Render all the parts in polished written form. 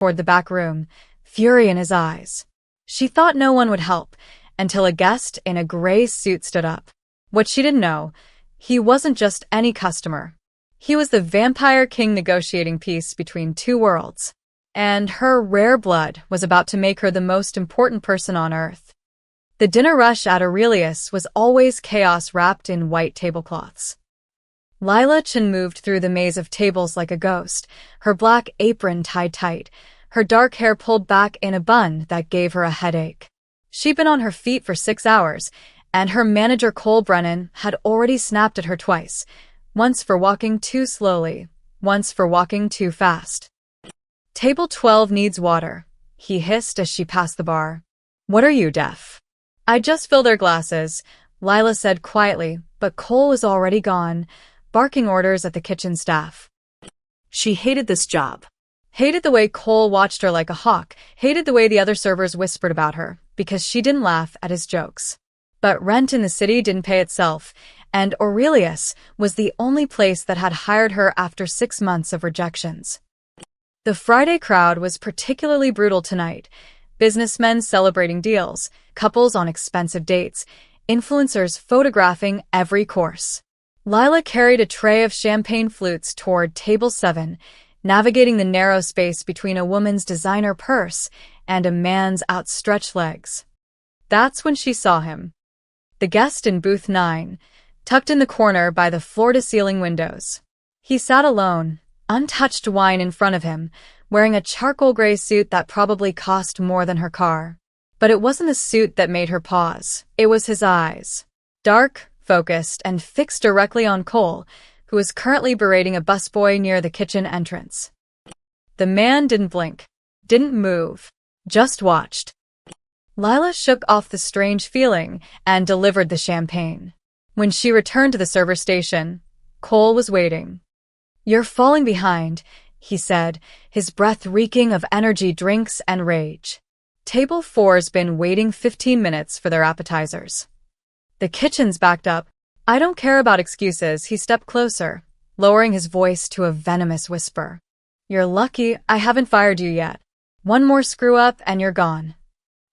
toward the back room, fury in his eyes. She thought no one would help, until a guest in a gray suit stood up. What she didn't know, he wasn't just any customer. He was the vampire king negotiating peace between two worlds. And her rare blood was about to make her the most important person on Earth. The dinner rush at Aurelius was always chaos wrapped in white tablecloths. Lila Chen moved through the maze of tables like a ghost, her black apron tied tight, her dark hair pulled back in a bun that gave her a headache. She'd been on her feet for 6 hours, and her manager Cole Brennan had already snapped at her twice, once for walking too slowly, once for walking too fast. "Table 12 needs water," he hissed as she passed the bar. "What are you, deaf?" "I just filled their glasses," Lila said quietly, but Cole was already gone, barking orders at the kitchen staff. She hated this job. Hated the way Cole watched her like a hawk, hated the way the other servers whispered about her, because she didn't laugh at his jokes. But rent in the city didn't pay itself, and Aurelius was the only place that had hired her after 6 months of rejections. The Friday crowd was particularly brutal tonight. Businessmen celebrating deals, couples on expensive dates, influencers photographing every course. Lila carried a tray of champagne flutes toward table 7, navigating the narrow space between a woman's designer purse and a man's outstretched legs. That's when she saw him. The guest in booth 9, tucked in the corner by the floor-to-ceiling windows. He sat alone, untouched wine in front of him, wearing a charcoal gray suit that probably cost more than her car. But it wasn't the suit that made her pause. It was his eyes. Dark, focused, and fixed directly on Cole, who was currently berating a busboy near the kitchen entrance. The man didn't blink, didn't move, just watched. Lila shook off the strange feeling and delivered the champagne. When she returned to the server station, Cole was waiting. "You're falling behind," he said, his breath reeking of energy drinks and rage. "Table 4's been waiting 15 minutes for their appetizers." "The kitchen's backed up." "I don't care about excuses," he stepped closer, lowering his voice to a venomous whisper. "You're lucky I haven't fired you yet. One more screw-up and you're gone."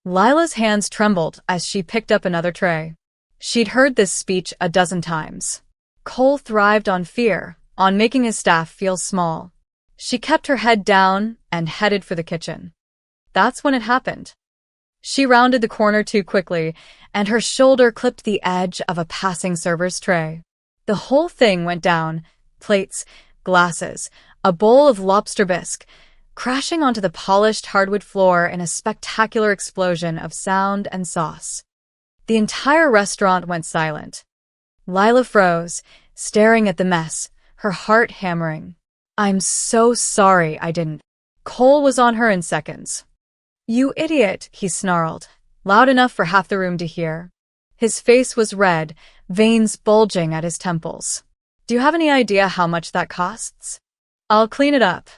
Lila's hands trembled as she picked up another tray. She'd heard this speech a dozen times. Cole thrived on fear, on making his staff feel small. She kept her head down and headed for the kitchen. That's when it happened. She rounded the corner too quickly, and her shoulder clipped the edge of a passing server's tray. The whole thing went down, plates, glasses, a bowl of lobster bisque, crashing onto the polished hardwood floor in a spectacular explosion of sound and sauce. The entire restaurant went silent. Lila froze, staring at the mess, her heart hammering. "I'm so sorry I didn't." Cole was on her in seconds. "You idiot," he snarled, loud enough for half the room to hear. His face was red, veins bulging at his temples. "Do you have any idea how much that costs?" "I'll clean it up."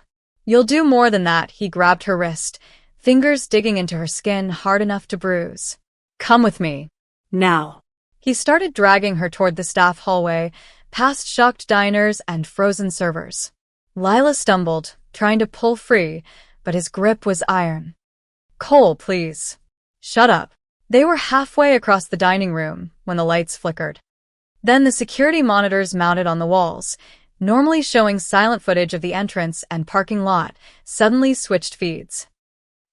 "You'll do more than that," he grabbed her wrist, fingers digging into her skin hard enough to bruise. "Come with me. Now." He started dragging her toward the staff hallway, past shocked diners and frozen servers. Lila stumbled, trying to pull free, but his grip was iron. "Cole, please." "Shut up." They were halfway across the dining room when the lights flickered. Then the security monitors mounted on the walls, normally showing silent footage of the entrance and parking lot, suddenly switched feeds.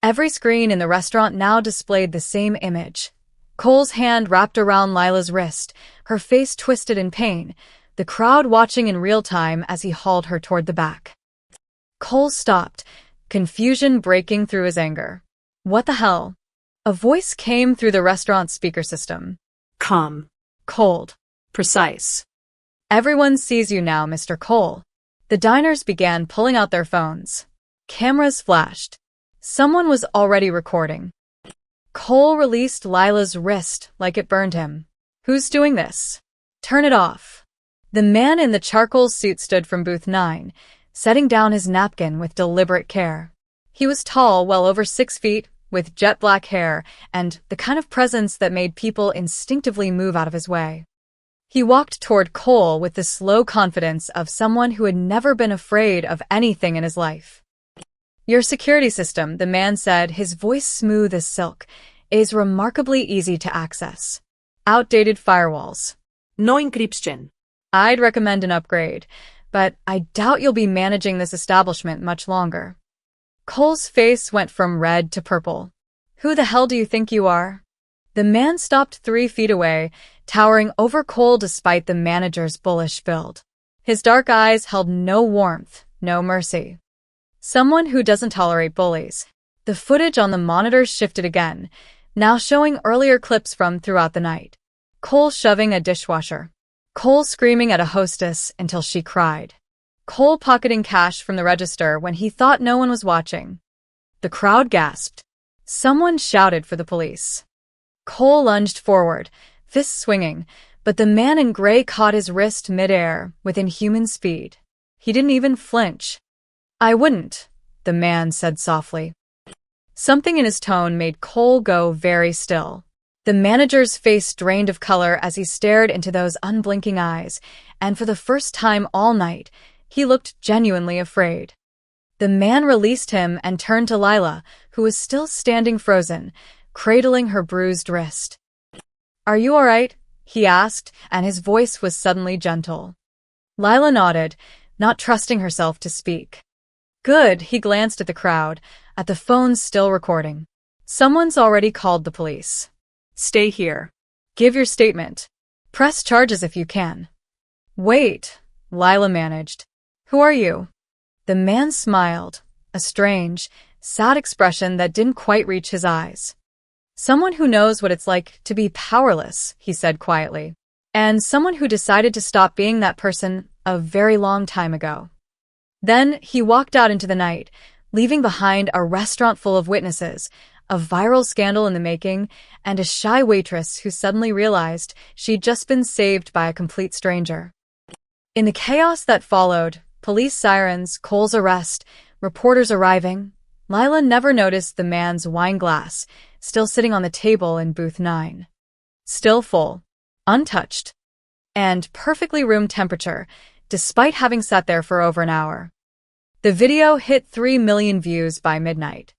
Every screen in the restaurant now displayed the same image. Cole's hand wrapped around Lila's wrist, her face twisted in pain, the crowd watching in real time as he hauled her toward the back. Cole stopped, confusion breaking through his anger. "What the hell?" A voice came through the restaurant speaker system. "Calm. Cold. Precise. Everyone sees you now, Mr. Cole." The diners began pulling out their phones. Cameras flashed. Someone was already recording. Cole released Lila's wrist like it burned him. "Who's doing this? Turn it off." The man in the charcoal suit stood from booth 9, setting down his napkin with deliberate care. He was tall, well over 6 feet, with jet black hair and the kind of presence that made people instinctively move out of his way. He walked toward Cole with the slow confidence of someone who had never been afraid of anything in his life. Your security system, the man said, his voice smooth as silk, is remarkably easy to access. Outdated firewalls. No encryption. I'd recommend an upgrade, but I doubt you'll be managing this establishment much longer. Cole's face went from red to purple. Who the hell do you think you are? The man stopped 3 feet away, towering over Cole despite the manager's bullish build. His dark eyes held no warmth, no mercy. Someone who doesn't tolerate bullies. The footage on the monitors shifted again, now showing earlier clips from throughout the night. Cole shoving a dishwasher. Cole screaming at a hostess until she cried. Cole pocketing cash from the register when he thought no one was watching. The crowd gasped. Someone shouted for the police. Cole lunged forward, fists swinging, but the man in gray caught his wrist midair with inhuman speed. He didn't even flinch. I wouldn't, the man said softly. Something in his tone made Cole go very still. The manager's face drained of color as he stared into those unblinking eyes, and for the first time all night, he looked genuinely afraid. The man released him and turned to Lila, who was still standing frozen, cradling her bruised wrist. Are you all right? He asked, and his voice was suddenly gentle. Lila nodded, not trusting herself to speak. Good, he glanced at the crowd, at the phones still recording. Someone's already called the police. Stay here. Give your statement. Press charges if you can. Wait, Lila managed. Who are you? The man smiled, a strange, sad expression that didn't quite reach his eyes. Someone who knows what it's like to be powerless, he said quietly. And someone who decided to stop being that person a very long time ago. Then he walked out into the night, leaving behind a restaurant full of witnesses, a viral scandal in the making, and a shy waitress who suddenly realized she'd just been saved by a complete stranger. In the chaos that followed, police sirens, Cole's arrest, reporters arriving, Lila never noticed the man's wine glass, still sitting on the table in booth 9. Still full, untouched, and perfectly room temperature, despite having sat there for over an hour. The video hit 3 million views by midnight.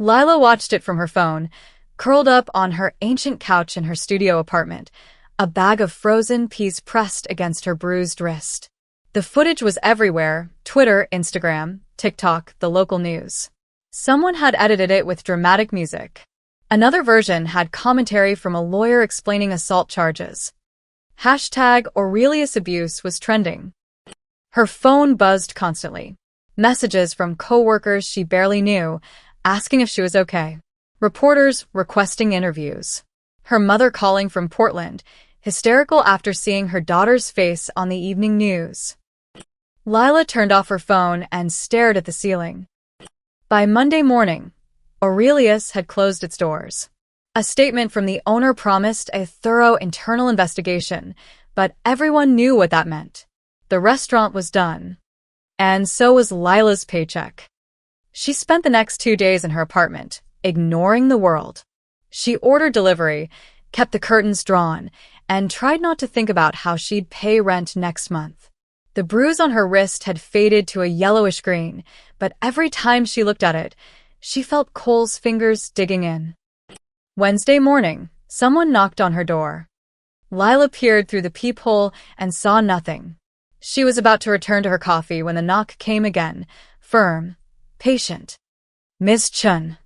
Lila watched it from her phone, curled up on her ancient couch in her studio apartment, a bag of frozen peas pressed against her bruised wrist. The footage was everywhere: Twitter, Instagram, TikTok, the local news. Someone had edited it with dramatic music. Another version had commentary from a lawyer explaining assault charges. Hashtag Aurelius abuse was trending. Her phone buzzed constantly. Messages from coworkers she barely knew, asking if she was okay. Reporters requesting interviews. Her mother calling from Portland, hysterical after seeing her daughter's face on the evening news. Lila turned off her phone and stared at the ceiling. By Monday morning, Aurelius had closed its doors. A statement from the owner promised a thorough internal investigation, but everyone knew what that meant. The restaurant was done. And so was Lila's paycheck. She spent the next 2 days in her apartment, ignoring the world. She ordered delivery, kept the curtains drawn, and tried not to think about how she'd pay rent next month. The bruise on her wrist had faded to a yellowish green, but every time she looked at it, she felt Cole's fingers digging in. Wednesday morning, someone knocked on her door. Lila peered through the peephole and saw nothing. She was about to return to her coffee when the knock came again, firm, patient. Ms. Chun.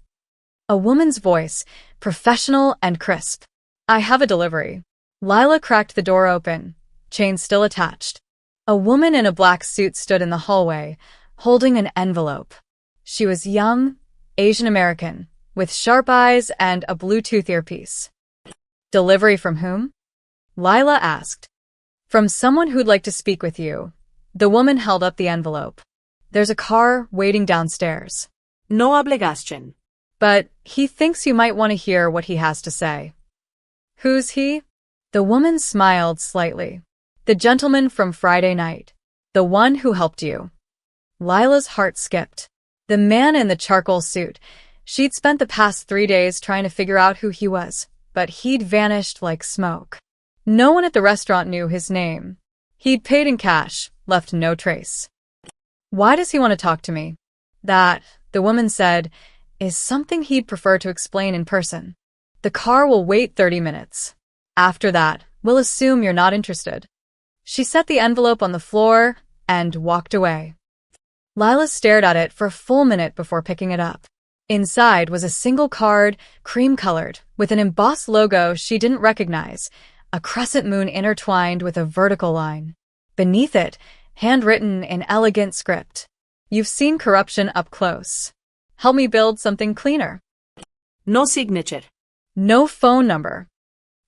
A woman's voice, professional and crisp. I have a delivery. Lila cracked the door open, chain still attached. A woman in a black suit stood in the hallway, holding an envelope. She was young, Asian American, with sharp eyes and a Bluetooth earpiece. Delivery from whom? Lila asked. From someone who'd like to speak with you. The woman held up the envelope. There's a car waiting downstairs. No obligación. But he thinks you might want to hear what he has to say. Who's he? The woman smiled slightly. The gentleman from Friday night. The one who helped you. Lila's heart skipped. The man in the charcoal suit. She'd spent the past 3 days trying to figure out who he was, but he'd vanished like smoke. No one at the restaurant knew his name. He'd paid in cash, left no trace. Why does he want to talk to me? That The woman said, is something he'd prefer to explain in person. The car will wait 30 minutes. After that, we'll assume you're not interested. She set the envelope on the floor and walked away. Lila stared at it for a full minute before picking it up. Inside was a single card, cream-colored, with an embossed logo she didn't recognize, a crescent moon intertwined with a vertical line. Beneath it, handwritten in elegant script, "You've seen corruption up close. Help me build something cleaner." No signature. No phone number.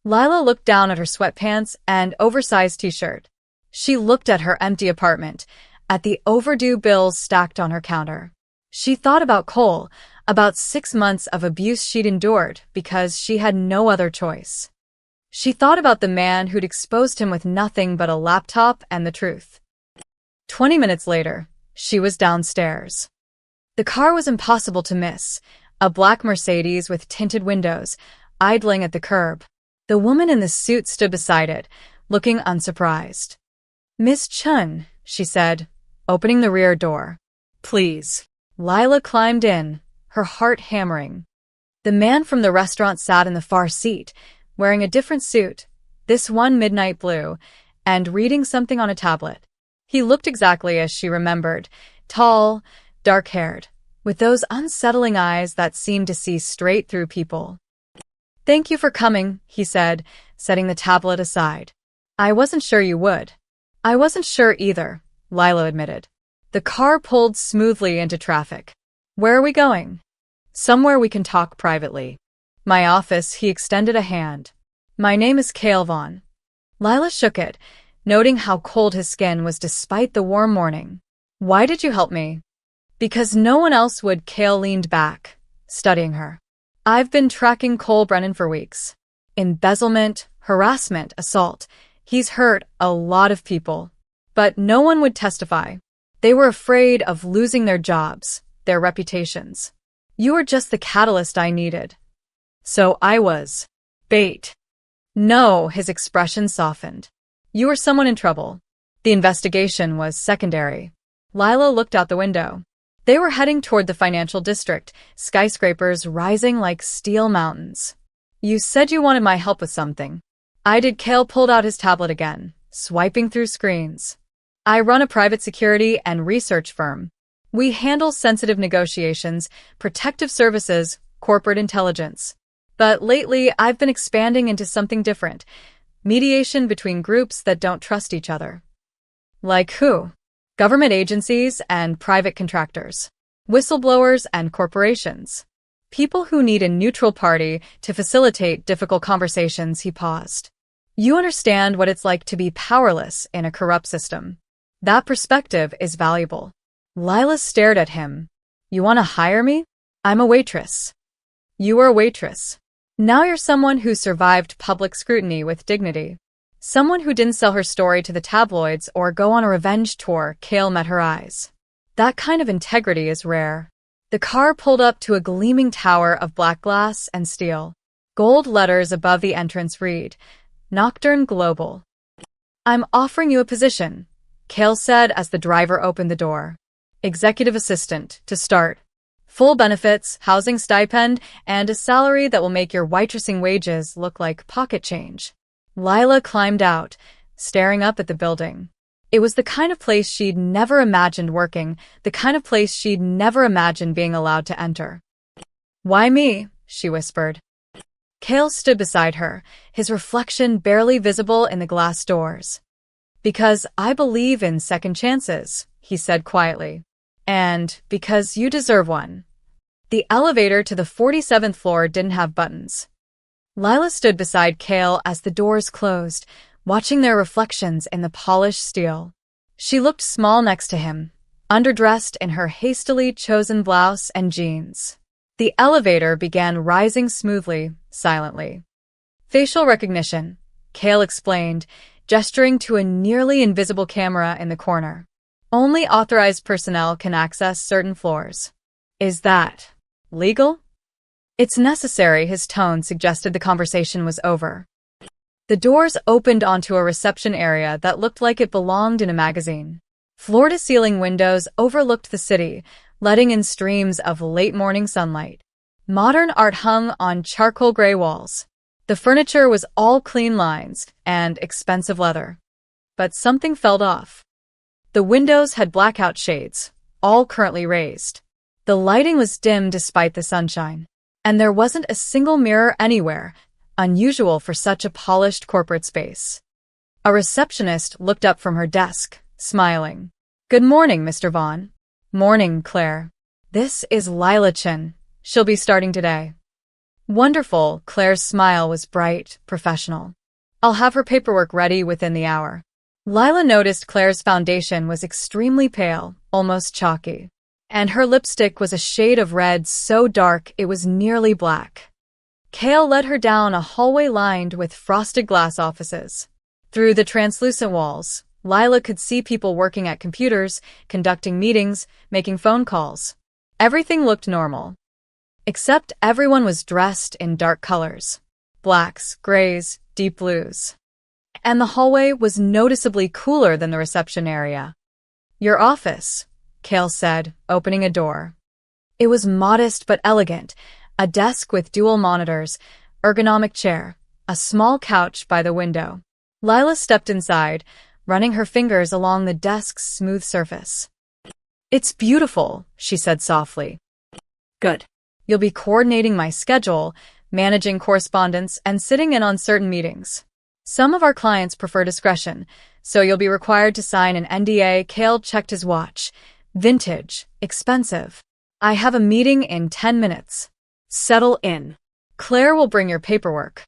Lila looked down at her sweatpants and oversized t-shirt. She looked at her empty apartment, at the overdue bills stacked on her counter. She thought about Cole, about 6 months of abuse she'd endured because she had no other choice. She thought about the man who'd exposed him with nothing but a laptop and the truth. 20 minutes later, she was downstairs. The car was impossible to miss, a black Mercedes with tinted windows, idling at the curb. The woman in the suit stood beside it, looking unsurprised. "Miss Chun," she said, opening the rear door. "Please." Lila climbed in, her heart hammering. The man from the restaurant sat in the far seat, wearing a different suit, this one midnight blue, and reading something on a tablet. He looked exactly as she remembered, tall, dark-haired, with those unsettling eyes that seemed to see straight through people. "Thank you for coming," he said, setting the tablet aside. "I wasn't sure you would." "I wasn't sure either," Lila admitted. The car pulled smoothly into traffic. "Where are we going?" "Somewhere we can talk privately." "My office," he extended a hand. "My name is Cale Vaughn." Lila shook it, noting how cold his skin was despite the warm morning. "Why did you help me?" "Because no one else would." Cale leaned back, studying her. "I've been tracking Cole Brennan for weeks. Embezzlement, harassment, assault. He's hurt a lot of people. But no one would testify. They were afraid of losing their jobs, their reputations. You were just the catalyst I needed." "So I was bait." "No," his expression softened. "You were someone in trouble. The investigation was secondary." Lila looked out the window. They were heading toward the financial district, skyscrapers rising like steel mountains. "You said you wanted my help with something." "I did." Cale pulled out his tablet again, swiping through screens. "I run a private security and research firm. We handle sensitive negotiations, protective services, corporate intelligence. But lately, I've been expanding into something different, mediation between groups that don't trust each other." "Like who?" "Government agencies and private contractors. Whistleblowers and corporations. People who need a neutral party to facilitate difficult conversations." He paused. "You understand what it's like to be powerless in a corrupt system. That perspective is valuable." Lila stared at him. "You want to hire me? I'm a waitress." "You were a waitress. Now you're someone who survived public scrutiny with dignity. Someone who didn't sell her story to the tabloids or go on a revenge tour." Cale met her eyes. "That kind of integrity is rare." The car pulled up to a gleaming tower of black glass and steel. Gold letters above the entrance read, "Nocturne Global." "I'm offering you a position," Cale said as the driver opened the door. "Executive assistant, to start. Full benefits, housing stipend, and a salary that will make your waitressing wages look like pocket change." Lila climbed out, staring up at the building. It was the kind of place she'd never imagined working, the kind of place she'd never imagined being allowed to enter. "Why me?" she whispered. Cale stood beside her, his reflection barely visible in the glass doors. "Because I believe in second chances," he said quietly. "And because you deserve one." The elevator to the 47th floor didn't have buttons. Lila stood beside Cale as the doors closed, watching their reflections in the polished steel. She looked small next to him, underdressed in her hastily chosen blouse and jeans. The elevator began rising smoothly, silently. "Facial recognition," Cale explained, gesturing to a nearly invisible camera in the corner. "Only authorized personnel can access certain floors." "Is that legal?" "It's necessary," his tone suggested the conversation was over. The doors opened onto a reception area that looked like it belonged in a magazine. Floor-to-ceiling windows overlooked the city, letting in streams of late-morning sunlight. Modern art hung on charcoal gray walls. The furniture was all clean lines and expensive leather. But something felt off. The windows had blackout shades, all currently raised. The lighting was dim despite the sunshine. And there wasn't a single mirror anywhere, unusual for such a polished corporate space. A receptionist looked up from her desk, smiling. "Good morning, Mr. Vaughn." "Morning, Claire. This is Lila Chin. She'll be starting today." "Wonderful." Claire's smile was bright, professional. "I'll have her paperwork ready within the hour." Lila noticed Claire's foundation was extremely pale, almost chalky. And her lipstick was a shade of red so dark it was nearly black. Kale led her down a hallway lined with frosted glass offices. Through the translucent walls, Lila could see people working at computers, conducting meetings, making phone calls. Everything looked normal. Except everyone was dressed in dark colors. Blacks, grays, deep blues. And the hallway was noticeably cooler than the reception area. "Your office," Kale said, opening a door. It was modest but elegant, a desk with dual monitors, ergonomic chair, a small couch by the window. Lila stepped inside, running her fingers along the desk's smooth surface. "It's beautiful," she said softly. Good. "You'll be coordinating my schedule, managing correspondence, and sitting in on certain meetings. Some of our clients prefer discretion, so you'll be required to sign an NDA." Kale checked his watch. "Vintage, expensive. I have a meeting in 10 minutes. Settle in. Claire will bring your paperwork."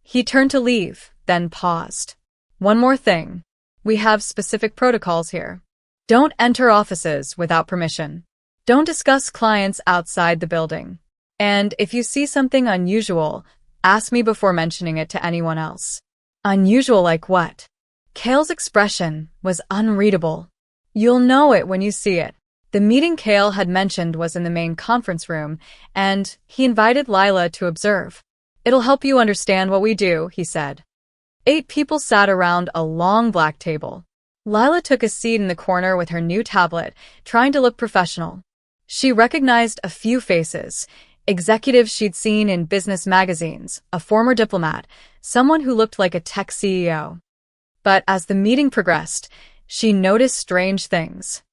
He turned to leave, then paused. "One more thing. We have specific protocols here. Don't enter offices without permission. Don't discuss clients outside the building. And if you see something unusual, ask me before mentioning it to anyone else." "Unusual like what?" Kale's expression was unreadable. "You'll know it when you see it." The meeting Kale had mentioned was in the main conference room, and he invited Lila to observe. "It'll help you understand what we do," he said. 8 people sat around a long black table. Lila took a seat in the corner with her new tablet, trying to look professional. She recognized a few faces, executives she'd seen in business magazines, a former diplomat, someone who looked like a tech CEO. But as the meeting progressed, she noticed strange things.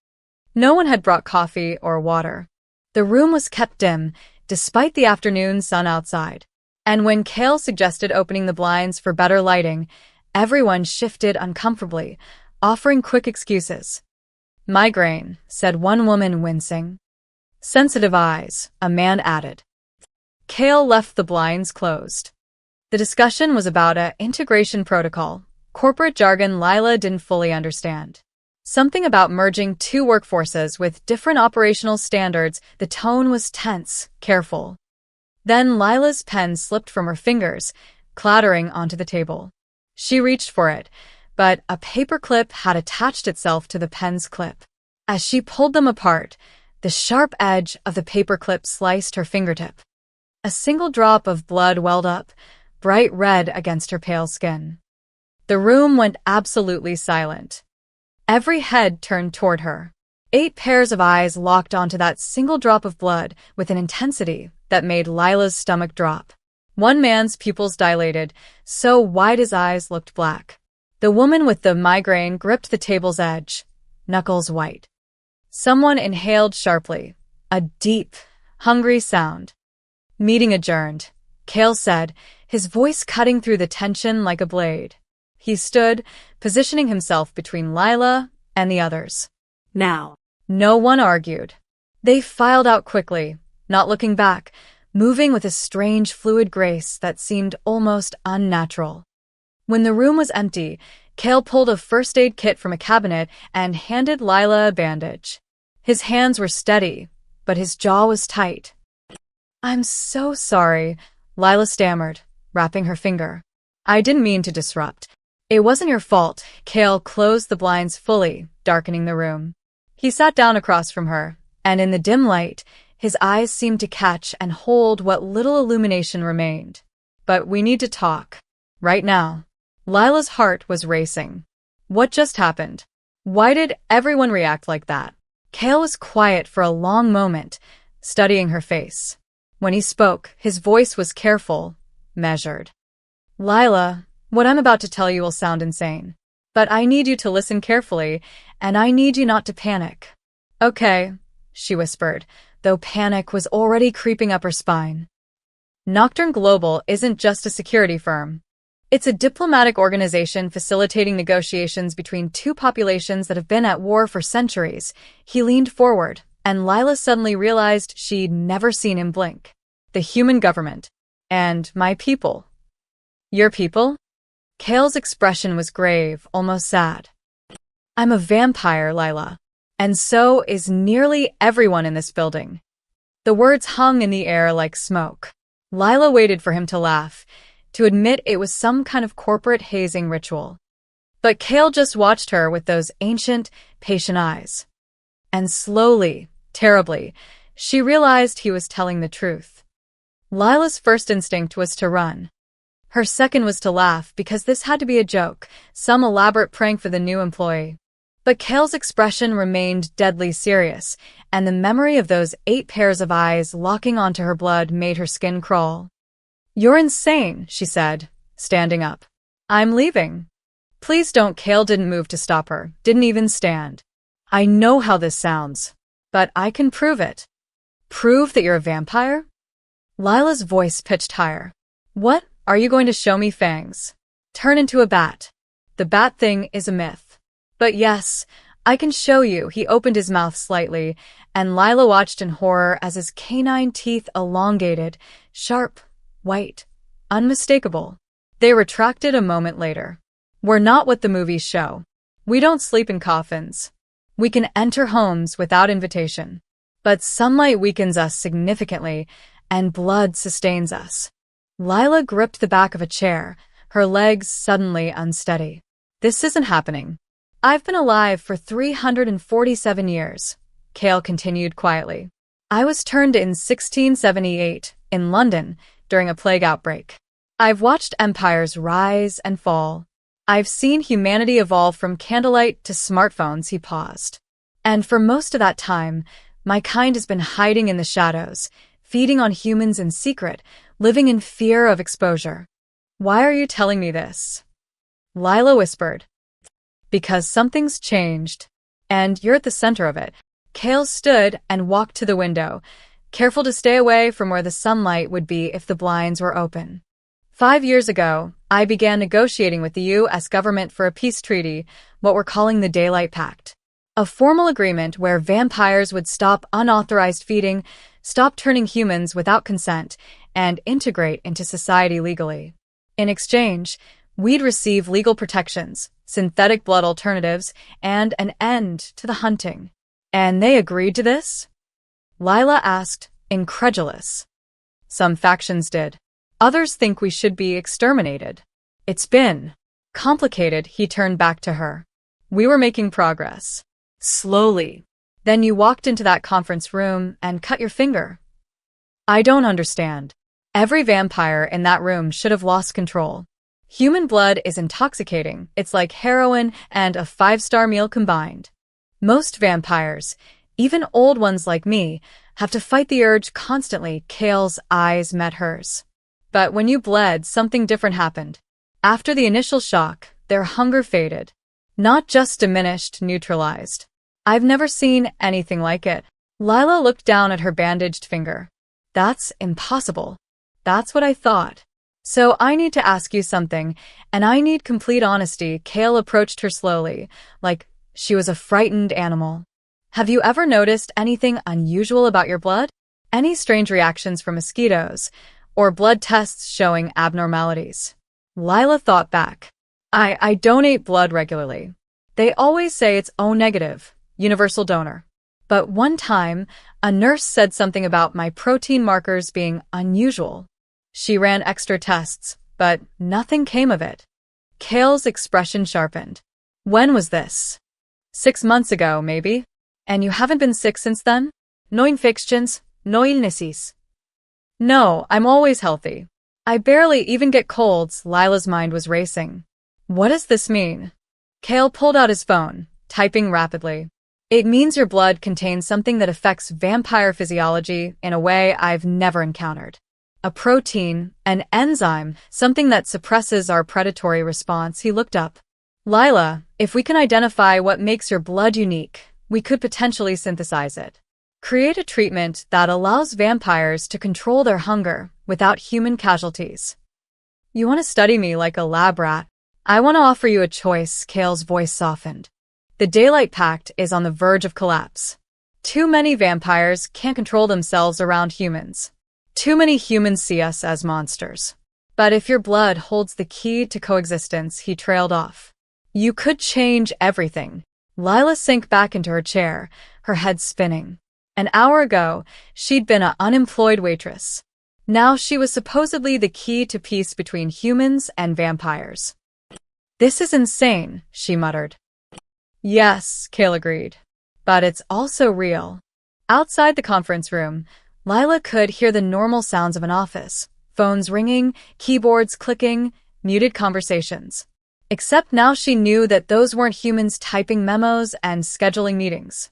No one had brought coffee or water. The room was kept dim, despite the afternoon sun outside. And when Kale suggested opening the blinds for better lighting, everyone shifted uncomfortably, offering quick excuses. "Migraine," said one woman, wincing. "Sensitive eyes," a man added. Kale left the blinds closed. The discussion was about an integration protocol, corporate jargon Lila didn't fully understand. Something about merging 2 workforces with different operational standards. The tone was tense, careful. Then Lila's pen slipped from her fingers, clattering onto the table. She reached for it, but a paper clip had attached itself to the pen's clip. As she pulled them apart, the sharp edge of the paper clip sliced her fingertip. A single drop of blood welled up, bright red against her pale skin. The room went absolutely silent. Every head turned toward her. 8 pairs of eyes locked onto that single drop of blood with an intensity that made Lila's stomach drop. One man's pupils dilated, so wide his eyes looked black. The woman with the migraine gripped the table's edge, knuckles white. Someone inhaled sharply, a deep, hungry sound. "Meeting adjourned," Kale said, his voice cutting through the tension like a blade. He stood, positioning himself between Lila and the others. Now. No one argued. They filed out quickly, not looking back, moving with a strange fluid grace that seemed almost unnatural. When the room was empty, Kale pulled a first aid kit from a cabinet and handed Lila a bandage. His hands were steady, but his jaw was tight. "I'm so sorry," Lila stammered, wrapping her finger. "I didn't mean to disrupt." "It wasn't your fault." Kale closed the blinds fully, darkening the room. He sat down across from her, and in the dim light, his eyes seemed to catch and hold what little illumination remained. "But we need to talk. Right now." Lila's heart was racing. What just happened? Why did everyone react like that? Kale was quiet for a long moment, studying her face. When he spoke, his voice was careful, measured. Lila, what I'm about to tell you will sound insane. But I need you to listen carefully, and I need you not to panic. Okay, she whispered, though panic was already creeping up her spine. Nocturne Global isn't just a security firm. It's a diplomatic organization facilitating negotiations between two populations that have been at war for centuries. He leaned forward, and Lila suddenly realized she'd never seen him blink. The human government. And my people. Your people? Kale's expression was grave, almost sad. I'm a vampire, Lila. And so is nearly everyone in this building. The words hung in the air like smoke. Lila waited for him to laugh, to admit it was some kind of corporate hazing ritual. But Kale just watched her with those ancient, patient eyes. And slowly, terribly, she realized he was telling the truth. Lila's first instinct was to run. Her second was to laugh because this had to be a joke, some elaborate prank for the new employee. But Kale's expression remained deadly serious, and the memory of those 8 pairs of eyes locking onto her blood made her skin crawl. You're insane, she said, standing up. I'm leaving. Please don't. Kale didn't move to stop her, didn't even stand. I know how this sounds, but I can prove it. Prove that you're a vampire? Lila's voice pitched higher. What? Are you going to show me fangs? Turn into a bat. The bat thing is a myth. But yes, I can show you. He opened his mouth slightly, and Lila watched in horror as his canine teeth elongated, sharp, white, unmistakable. They retracted a moment later. We're not what the movies show. We don't sleep in coffins. We can enter homes without invitation. But sunlight weakens us significantly, and blood sustains us. Lila gripped the back of a chair, her legs suddenly unsteady. This isn't happening. I've been alive for 347 years, Kale continued quietly. I was turned in 1678, in London, during a plague outbreak. I've watched empires rise and fall. I've seen humanity evolve from candlelight to smartphones. He paused. And for most of that time, my kind has been hiding in the shadows, feeding on humans in secret, living in fear of exposure. Why are you telling me this? Lila whispered. Because something's changed, and you're at the center of it. Kale stood and walked to the window, careful to stay away from where the sunlight would be if the blinds were open. 5 years ago, I began negotiating with the U.S. government for a peace treaty, what we're calling the Daylight Pact. A formal agreement where vampires would stop unauthorized feeding, stop turning humans without consent, and integrate into society legally. In exchange, we'd receive legal protections, synthetic blood alternatives, and an end to the hunting. And they agreed to this? Lila asked, incredulous. Some factions did. Others think we should be exterminated. It's been complicated. He turned back to her. We were making progress. Slowly. Then you walked into that conference room and cut your finger. I don't understand. Every vampire in that room should have lost control. Human blood is intoxicating. It's like heroin and a 5-star meal combined. Most vampires, even old ones like me, have to fight the urge constantly. Kale's eyes met hers. But when you bled, something different happened. After the initial shock, their hunger faded. Not just diminished, neutralized. I've never seen anything like it. Lila looked down at her bandaged finger. That's impossible. That's what I thought. So I need to ask you something, and I need complete honesty. Kale approached her slowly, like she was a frightened animal. Have you ever noticed anything unusual about your blood? Any strange reactions from mosquitoes, or blood tests showing abnormalities? Lila thought back. I donate blood regularly. They always say it's O negative, universal donor. But one time, a nurse said something about my protein markers being unusual. She ran extra tests, but nothing came of it. Kale's expression sharpened. When was this? 6 months ago, maybe? And you haven't been sick since then? No infections, no illnesses. No, I'm always healthy. I barely even get colds. Lila's mind was racing. What does this mean? Kale pulled out his phone, typing rapidly. It means your blood contains something that affects vampire physiology in a way I've never encountered. A protein, an enzyme, something that suppresses our predatory response. He looked up. Lila, if we can identify what makes your blood unique, we could potentially synthesize it. Create a treatment that allows vampires to control their hunger without human casualties. You want to study me like a lab rat? I want to offer you a choice. Kale's voice softened. The Daylight Pact is on the verge of collapse. Too many vampires can't control themselves around humans. Too many humans see us as monsters. But if your blood holds the key to coexistence, he trailed off. You could change everything. Lila sank back into her chair, her head spinning. An hour ago, she'd been an unemployed waitress. Now she was supposedly the key to peace between humans and vampires. This is insane, she muttered. Yes, Kale agreed. But it's also real. Outside the conference room, Lila could hear the normal sounds of an office. Phones ringing, keyboards clicking, muted conversations. Except now she knew that those weren't humans typing memos and scheduling meetings.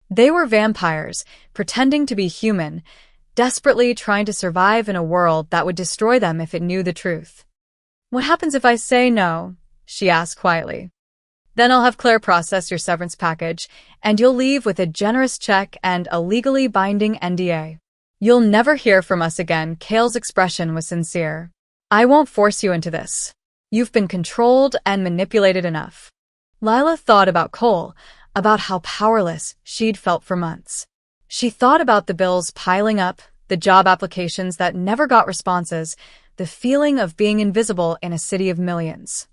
They were vampires, pretending to be human, desperately trying to survive in a world that would destroy them if it knew the truth. What happens if I say no? She asked quietly. Then I'll have Claire process your severance package, and you'll leave with a generous check and a legally binding NDA. You'll never hear from us again. Kale's expression was sincere. I won't force you into this. You've been controlled and manipulated enough. Lila thought about Cole, about how powerless she'd felt for months. She thought about the bills piling up, the job applications that never got responses, the feeling of being invisible in a city of millions.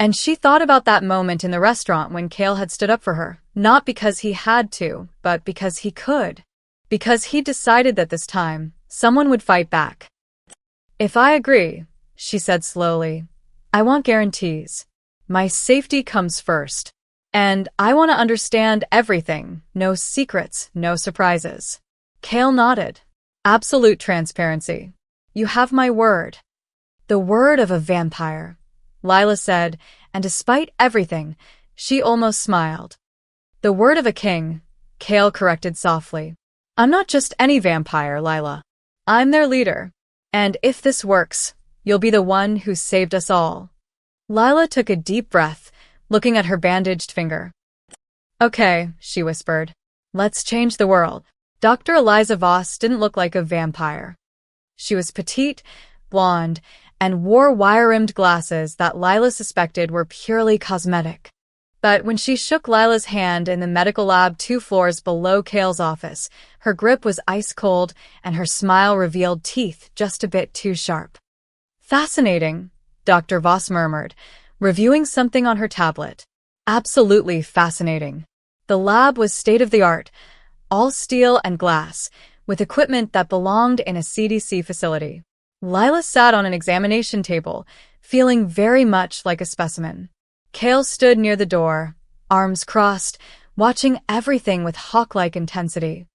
And she thought about that moment in the restaurant when Kale had stood up for her, not because he had to, but because he could. Because he decided that this time, someone would fight back. If I agree, she said slowly, I want guarantees. My safety comes first. And I want to understand everything, no secrets, no surprises. Kale nodded. Absolute transparency. You have my word. The word of a vampire, Lila said, and despite everything, she almost smiled. The word of a king, Kale corrected softly. I'm not just any vampire, Lila. I'm their leader. And if this works, you'll be the one who saved us all. Lila took a deep breath, looking at her bandaged finger. Okay, she whispered. Let's change the world. Dr. Eliza Voss didn't look like a vampire. She was petite, blonde, and wore wire-rimmed glasses that Lila suspected were purely cosmetic. But when she shook Lila's hand in the medical lab 2 floors below Kale's office, her grip was ice-cold and her smile revealed teeth just a bit too sharp. Fascinating, Dr. Voss murmured, reviewing something on her tablet. Absolutely fascinating. The lab was state-of-the-art, all steel and glass, with equipment that belonged in a CDC facility. Lila sat on an examination table, feeling very much like a specimen. Kale stood near the door, arms crossed, watching everything with hawk-like intensity.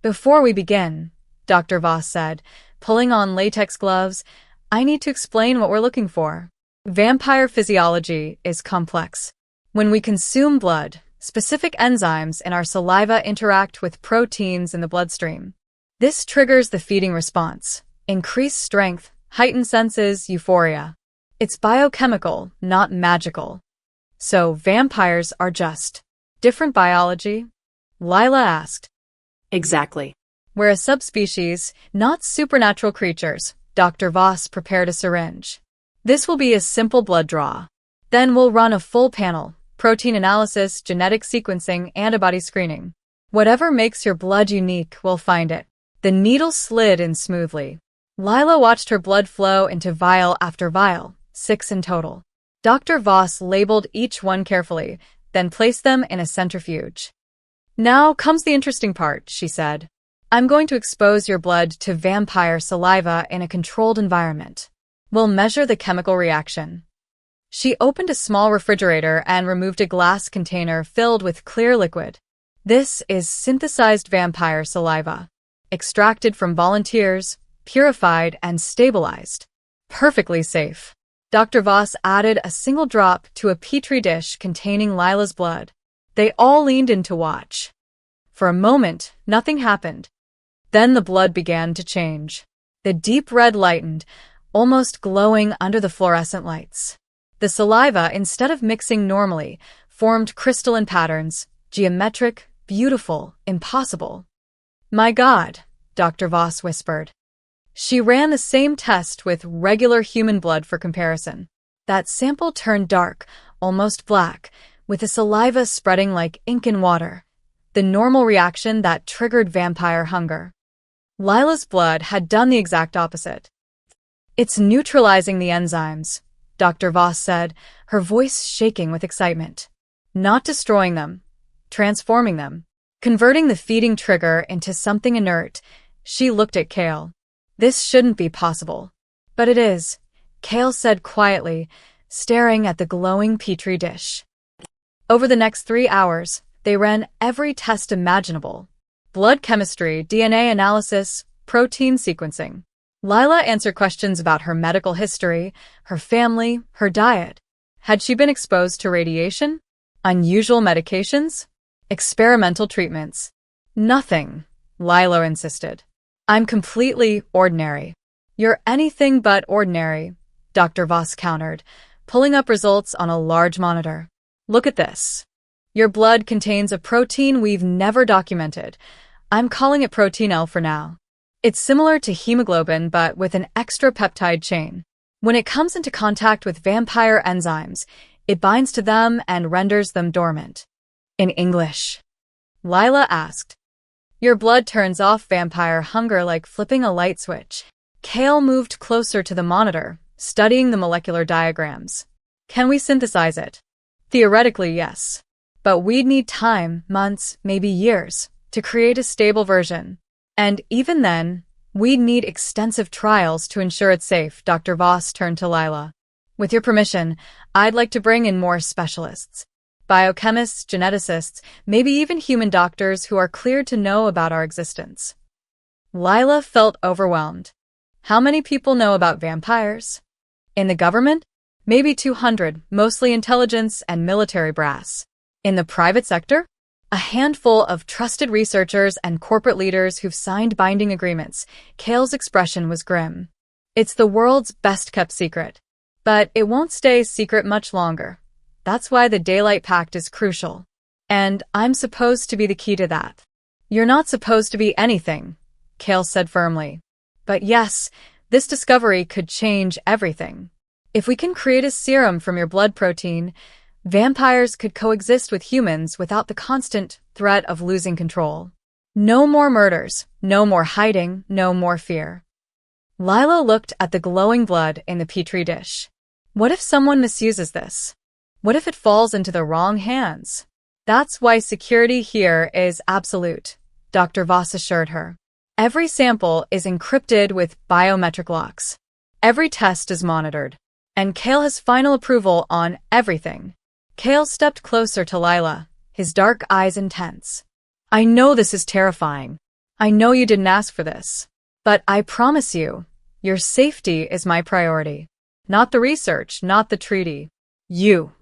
Before we begin, Dr. Voss said, pulling on latex gloves, I need to explain what we're looking for. Vampire physiology is complex. When we consume blood, specific enzymes in our saliva interact with proteins in the bloodstream. This triggers the feeding response, increased strength, heightened senses, euphoria. It's biochemical, not magical. So vampires are just different biology? Lila asked. Exactly. We're a subspecies, not supernatural creatures. Dr. Voss prepared a syringe. This will be a simple blood draw. Then we'll run a full panel, protein analysis, genetic sequencing, antibody screening. Whatever makes your blood unique, we'll find it. The needle slid in smoothly. Lila watched her blood flow into vial after vial, 6 in total. Dr. Voss labeled each one carefully, then placed them in a centrifuge. Now comes the interesting part, she said. I'm going to expose your blood to vampire saliva in a controlled environment. We'll measure the chemical reaction. She opened a small refrigerator and removed a glass container filled with clear liquid. This is synthesized vampire saliva, extracted from volunteers, purified and stabilized. Perfectly safe. Dr. Voss added a single drop to a petri dish containing Lila's blood. They all leaned in to watch. For a moment, nothing happened. Then the blood began to change. The deep red lightened, almost glowing under the fluorescent lights. The saliva, instead of mixing normally, formed crystalline patterns, geometric, beautiful, impossible. "My God," Dr. Voss whispered. She ran the same test with regular human blood for comparison. That sample turned dark, almost black, with the saliva spreading like ink in water, the normal reaction that triggered vampire hunger. Lila's blood had done the exact opposite. "It's neutralizing the enzymes," Dr. Voss said, her voice shaking with excitement. "Not destroying them, transforming them, converting the feeding trigger into something inert." She looked at Kale. "This shouldn't be possible." "But it is," Kale said quietly, staring at the glowing petri dish. Over the next 3 hours, they ran every test imaginable. Blood chemistry, DNA analysis, protein sequencing. Lila answered questions about her medical history, her family, her diet. Had she been exposed to radiation? Unusual medications? Experimental treatments? Nothing, Lila insisted. "I'm completely ordinary." "You're anything but ordinary," Dr. Voss countered, pulling up results on a large monitor. "Look at this. Your blood contains a protein we've never documented. I'm calling it Protein L for now. It's similar to hemoglobin but with an extra peptide chain. When it comes into contact with vampire enzymes, it binds to them and renders them dormant." "In English?" Lila asked. "Your blood turns off vampire hunger like flipping a light switch." Kale moved closer to the monitor, studying the molecular diagrams. "Can we synthesize it?" "Theoretically, yes. But we'd need time, months, maybe years, to create a stable version. And even then, we'd need extensive trials to ensure it's safe." Dr. Voss turned to Lila. "With your permission, I'd like to bring in more specialists. Biochemists, geneticists, maybe even human doctors who are cleared to know about our existence." Lila felt overwhelmed. How many people know about vampires? In the government? Maybe 200, mostly intelligence and military brass. In the private sector? A handful of trusted researchers and corporate leaders who've signed binding agreements. Kale's expression was grim. "It's the world's best-kept secret. But it won't stay secret much longer. That's why the Daylight Pact is crucial. And I'm supposed to be the key to that." "You're not supposed to be anything," Kale said firmly. "But yes, this discovery could change everything. If we can create a serum from your blood protein, vampires could coexist with humans without the constant threat of losing control. No more murders, no more hiding, no more fear." Lila looked at the glowing blood in the petri dish. What if someone misuses this? What if it falls into the wrong hands? "That's why security here is absolute," Dr. Voss assured her. "Every sample is encrypted with biometric locks. Every test is monitored. And Kale has final approval on everything." Kale stepped closer to Lila, his dark eyes intense. "I know this is terrifying. I know you didn't ask for this. But I promise you, your safety is my priority. Not the research, not the treaty. You."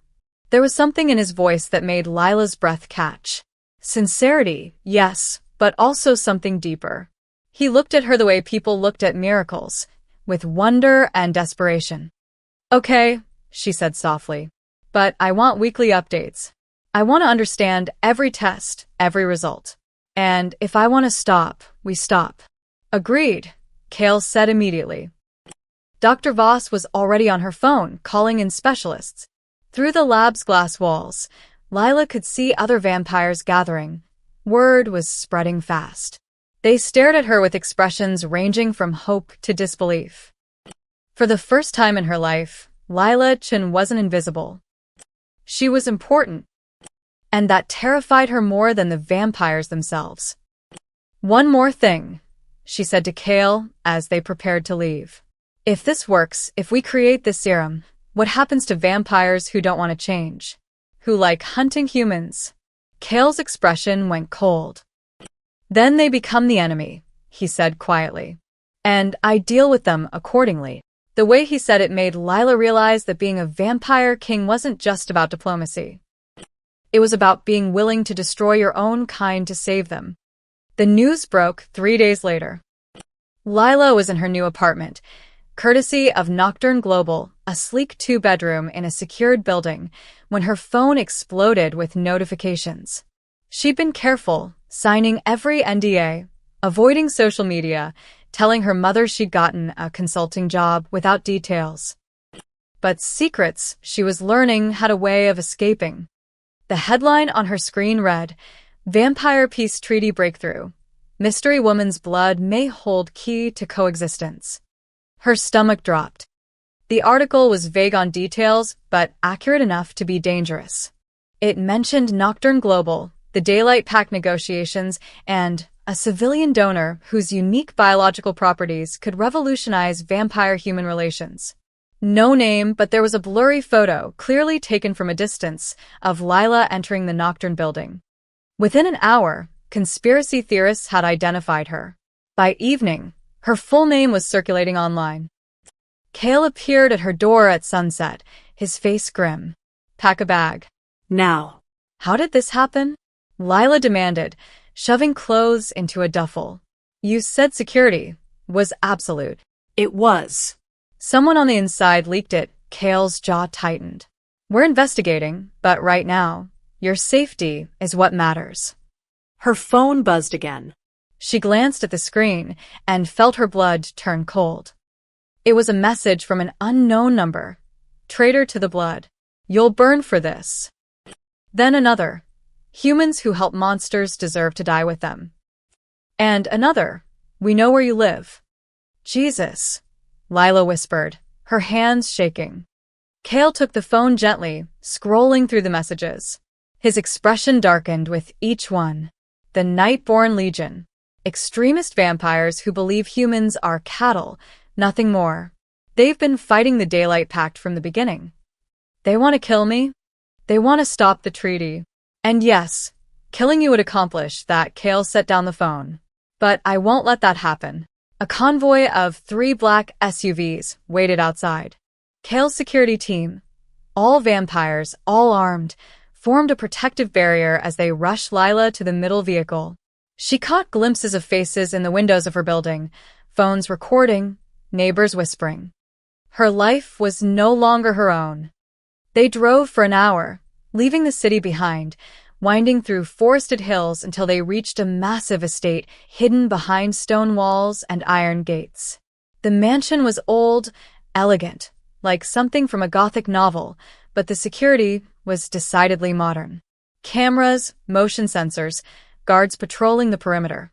There was something in his voice that made Lila's breath catch. Sincerity, yes, but also something deeper. He looked at her the way people looked at miracles, with wonder and desperation. "Okay," she said softly. "But I want weekly updates. I want to understand every test, every result. And if I want to stop, we stop." "Agreed," Kale said immediately. Dr. Voss was already on her phone, calling in specialists. Through the lab's glass walls, Lila could see other vampires gathering. Word was spreading fast. They stared at her with expressions ranging from hope to disbelief. For the first time in her life, Lila Chen wasn't invisible. She was important. And that terrified her more than the vampires themselves. "One more thing," she said to Kale as they prepared to leave. "If this works, if we create this serum, what happens to vampires who don't want to change? Who like hunting humans?" Kale's expression went cold. "Then they become the enemy," he said quietly. "And I deal with them accordingly." The way he said it made Lila realize that being a vampire king wasn't just about diplomacy. It was about being willing to destroy your own kind to save them. The news broke 3 days later. Lila was in her new apartment, courtesy of Nocturne Global, a sleek two-bedroom in a secured building, when her phone exploded with notifications. She'd been careful, signing every NDA, avoiding social media, telling her mother she'd gotten a consulting job without details. But secrets she was learning had a way of escaping. The headline on her screen read, "Vampire Peace Treaty Breakthrough. Mystery Woman's Blood May Hold Key to Coexistence." Her stomach dropped. The article was vague on details, but accurate enough to be dangerous. It mentioned Nocturne Global, the Daylight Pact negotiations, and a civilian donor whose unique biological properties could revolutionize vampire-human relations. No name, but there was a blurry photo, clearly taken from a distance, of Lila entering the Nocturne building. Within an hour, conspiracy theorists had identified her. By evening, her full name was circulating online. Cale appeared at her door at sunset, his face grim. "Pack a bag." Now. "How did this happen?" Lila demanded, shoving clothes into a duffel. "You said security was absolute." It was. "Someone on the inside leaked it." Cale's jaw tightened. "We're investigating, but right now, your safety is what matters." Her phone buzzed again. She glanced at the screen and felt her blood turn cold. It was a message from an unknown number. "Traitor to the blood. You'll burn for this." Then another. "Humans who help monsters deserve to die with them." And another. "We know where you live." "Jesus," Lila whispered, her hands shaking. Cale took the phone gently, scrolling through the messages. His expression darkened with each one. The Nightborn Legion. Extremist vampires who believe humans are cattle, nothing more. They've been fighting the Daylight Pact from the beginning. They want to kill me. They want to stop the treaty. And yes, killing you would accomplish that. Cale set down the phone. But I won't let that happen. A convoy of 3 black SUVs waited outside. Cale's security team, all vampires, all armed, formed a protective barrier as they rushed Lila to the middle vehicle. She caught glimpses of faces in the windows of her building, phones recording, neighbors whispering. Her life was no longer her own. They drove for an hour, leaving the city behind, winding through forested hills until they reached a massive estate hidden behind stone walls and iron gates. The mansion was old, elegant, like something from a gothic novel, but the security was decidedly modern. Cameras, motion sensors, guards patrolling the perimeter.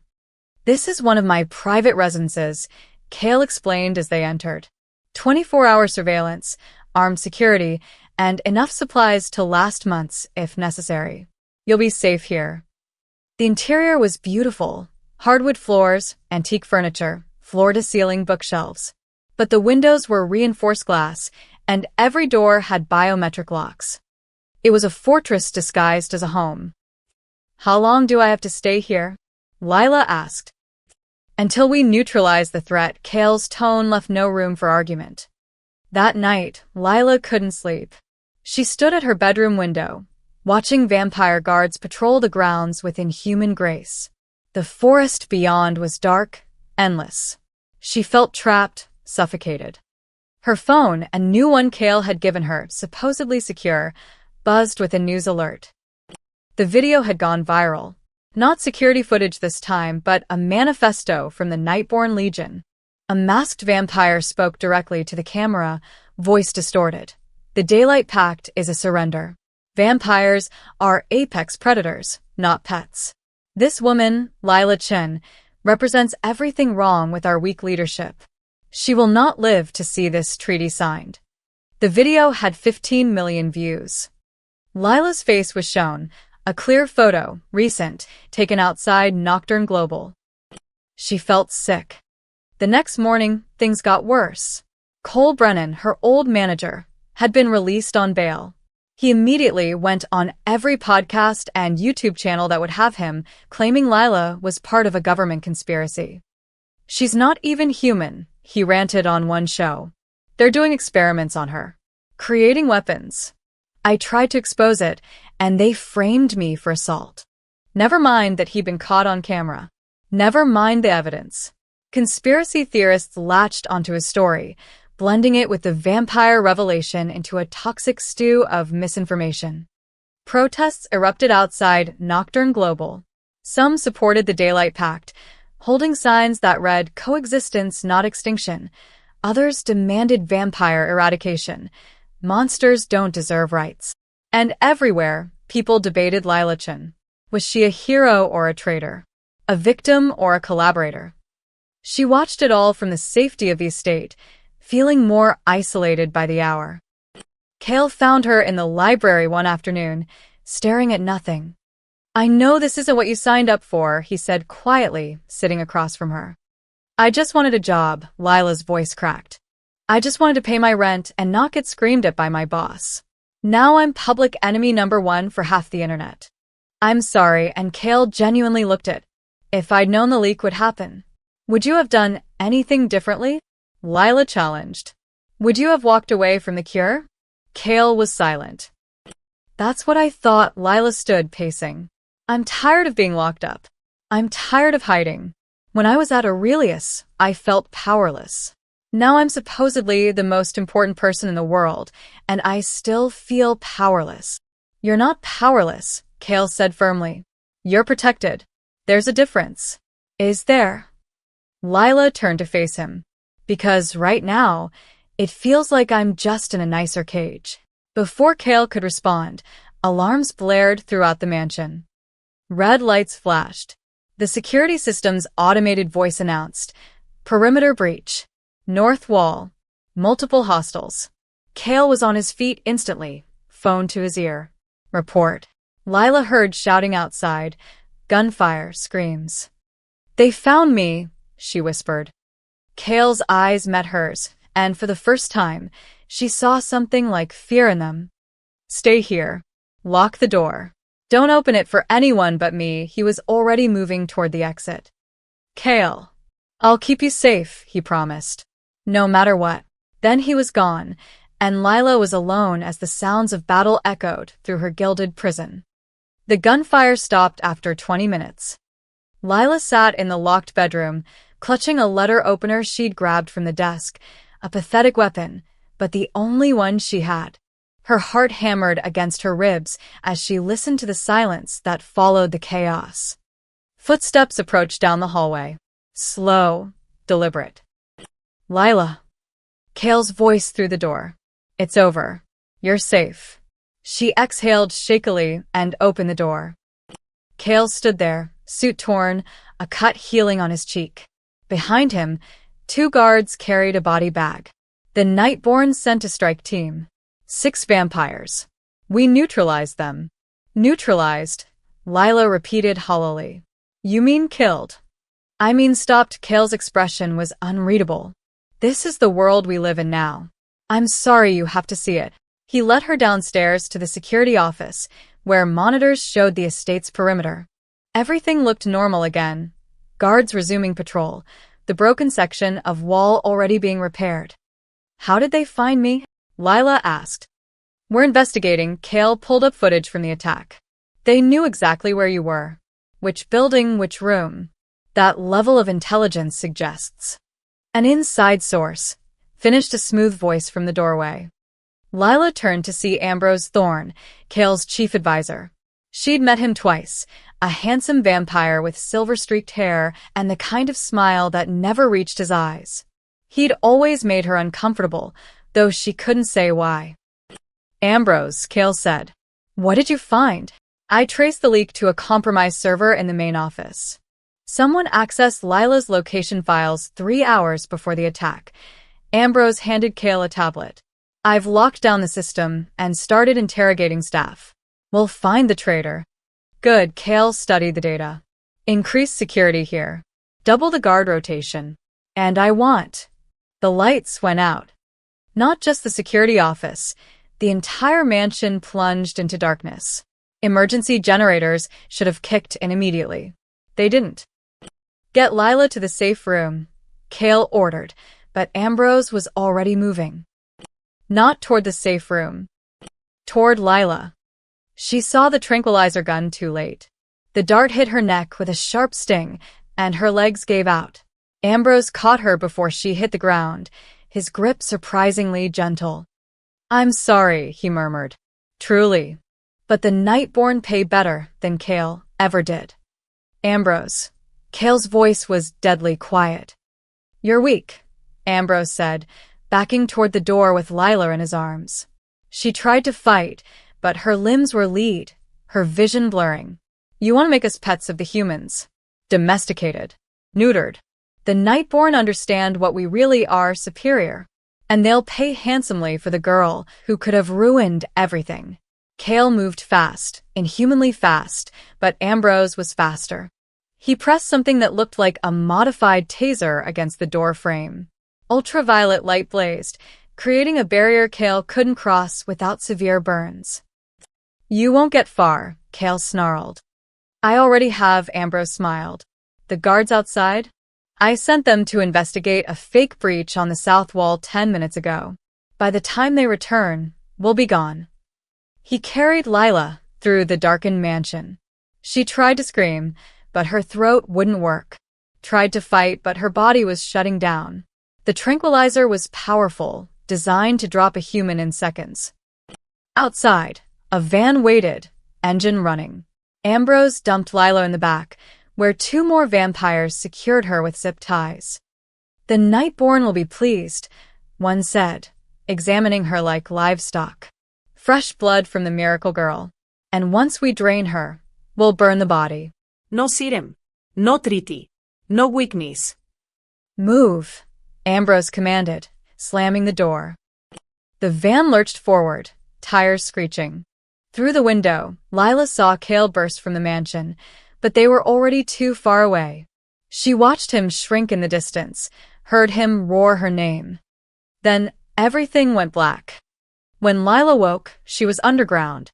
"This is one of my private residences," Cale explained as they entered. 24-hour surveillance, armed security, and enough supplies to last months if necessary. "You'll be safe here." The interior was beautiful. Hardwood floors, antique furniture, floor-to-ceiling bookshelves. But the windows were reinforced glass, and every door had biometric locks. It was a fortress disguised as a home. "How long do I have to stay here?" Lila asked. "Until we neutralize the threat." Cale's tone left no room for argument. That night, Lila couldn't sleep. She stood at her bedroom window, watching vampire guards patrol the grounds with inhuman grace. The forest beyond was dark, endless. She felt trapped, suffocated. Her phone, a new one Cale had given her, supposedly secure, buzzed with a news alert. The video had gone viral. Not security footage this time, but a manifesto from the Nightborn Legion. A masked vampire spoke directly to the camera, voice distorted. "The Daylight Pact is a surrender. Vampires are apex predators, not pets. This woman, Lila Chin, represents everything wrong with our weak leadership. She will not live to see this treaty signed." The video had 15 million views. Lila's face was shown, a clear photo, recent, taken outside Nocturne Global. She felt sick. The next morning, things got worse. Cole Brennan, her old manager, had been released on bail. He immediately went on every podcast and YouTube channel that would have him, claiming Lila was part of a government conspiracy. "She's not even human," he ranted on one show. "They're doing experiments on her. Creating weapons. I tried to expose it, and they framed me for assault. Never mind that he'd been caught on camera. Never mind the evidence. Conspiracy theorists latched onto his story, blending it with the vampire revelation into a toxic stew of misinformation. Protests erupted outside Nocturne Global. Some supported the Daylight Pact, holding signs that read "Coexistence, not extinction." Others demanded vampire eradication. Monsters don't deserve rights. And everywhere, people debated Lila Chen. Was she a hero or a traitor? A victim or a collaborator? She watched it all from the safety of the estate, feeling more isolated by the hour. Cale found her in the library one afternoon, staring at nothing. "I know this isn't what you signed up for," he said quietly, sitting across from her. "I just wanted a job," Lila's voice cracked. "I just wanted to pay my rent and not get screamed at by my boss. Now I'm public enemy #1 for half the internet." "I'm sorry," and Cale genuinely looked at. "If I'd known the leak would happen. Would you have done anything differently?" Lila challenged. "Would you have walked away from the cure?" Cale was silent. "That's what I thought." Lila stood pacing. "I'm tired of being locked up. I'm tired of hiding. When I was at Aurelius, I felt powerless. Now I'm supposedly the most important person in the world, and I still feel powerless." "You're not powerless," Cale said firmly. "You're protected. There's a difference." "Is there?" Lila turned to face him. "Because right now, it feels like I'm just in a nicer cage." Before Cale could respond, alarms blared throughout the mansion. Red lights flashed. The security system's automated voice announced, "Perimeter breach. North wall. Multiple hostiles." Cale was on his feet instantly, phone to his ear. "Report." Lila heard shouting outside, gunfire, screams. "They found me," she whispered. Cale's eyes met hers, and for the first time, she saw something like fear in them. "Stay here. Lock the door. Don't open it for anyone but me." He was already moving toward the exit. "Cale, I'll keep you safe," he promised. No matter what. Then he was gone, and Lila was alone as the sounds of battle echoed through her gilded prison. The gunfire stopped after 20 minutes. Lila sat in the locked bedroom, clutching a letter opener she'd grabbed from the desk, a pathetic weapon, but the only one she had. Her heart hammered against her ribs as she listened to the silence that followed the chaos. Footsteps approached down the hallway. Slow, deliberate. "Lila." Cale's voice through the door. "It's over. You're safe." She exhaled shakily and opened the door. Cale stood there, suit torn, a cut healing on his cheek. Behind him, 2 guards carried a body bag. "The Nightborn sent a strike team. 6 vampires. We neutralized them." "Neutralized?" Lila repeated hollowly. "You mean killed?" "I mean stopped." Cale's expression was unreadable. "This is the world we live in now. I'm sorry you have to see it." He led her downstairs to the security office, where monitors showed the estate's perimeter. Everything looked normal again. Guards resuming patrol, the broken section of wall already being repaired. "How did they find me?" Lila asked. "We're investigating." Cale pulled up footage from the attack. "They knew exactly where you were. Which building, which room. That level of intelligence suggests." "An inside source," finished a smooth voice from the doorway. Lila turned to see Ambrose Thorne, Cale's chief advisor. She'd met him twice, a handsome vampire with silver-streaked hair and the kind of smile that never reached his eyes. He'd always made her uncomfortable, though she couldn't say why. "Ambrose," Cale said. "What did you find?" "I traced the leak to a compromised server in the main office. Someone accessed Lila's location files 3 hours before the attack." Ambrose handed Cale a tablet. "I've locked down the system and started interrogating staff. We'll find the traitor." "Good." Cale studied the data. "Increase security here. Double the guard rotation. And I want..." The lights went out. Not just the security office. The entire mansion plunged into darkness. Emergency generators should have kicked in immediately. They didn't. "Get Lila to the safe room," Cale ordered, but Ambrose was already moving. Not toward the safe room. Toward Lila. She saw the tranquilizer gun too late. The dart hit her neck with a sharp sting, and her legs gave out. Ambrose caught her before she hit the ground, his grip surprisingly gentle. "I'm sorry," he murmured. "Truly. But the Nightborn pay better than Kale ever did." "Ambrose." Kale's voice was deadly quiet. "You're weak," Ambrose said, backing toward the door with Lila in his arms. She tried to fight, but her limbs were lead, her vision blurring. "You want to make us pets of the humans. Domesticated. Neutered. The Nightborn understand what we really are, superior. And they'll pay handsomely for the girl who could have ruined everything." Kale moved fast, inhumanly fast, but Ambrose was faster. He pressed something that looked like a modified taser against the door frame. Ultraviolet light blazed, creating a barrier Kale couldn't cross without severe burns. "You won't get far," Kale snarled. "I already have," Ambrose smiled. "The guards outside? I sent them to investigate a fake breach on the south wall 10 minutes ago. By the time they return, we'll be gone." He carried Lila through the darkened mansion. She tried to scream, but her throat wouldn't work. Tried to fight, but her body was shutting down. The tranquilizer was powerful, designed to drop a human in seconds. Outside, a van waited, engine running. Ambrose dumped Lila in the back, where 2 more vampires secured her with zip ties. "The Nightborn will be pleased," one said, examining her like livestock. "Fresh blood from the miracle girl. And once we drain her, we'll burn the body." "No serum. No triti. No weakness." "Move," Ambrose commanded, slamming the door. The van lurched forward, tires screeching. Through the window, Lila saw Kale burst from the mansion, but they were already too far away. She watched him shrink in the distance, heard him roar her name. Then everything went black. When Lila woke, she was underground.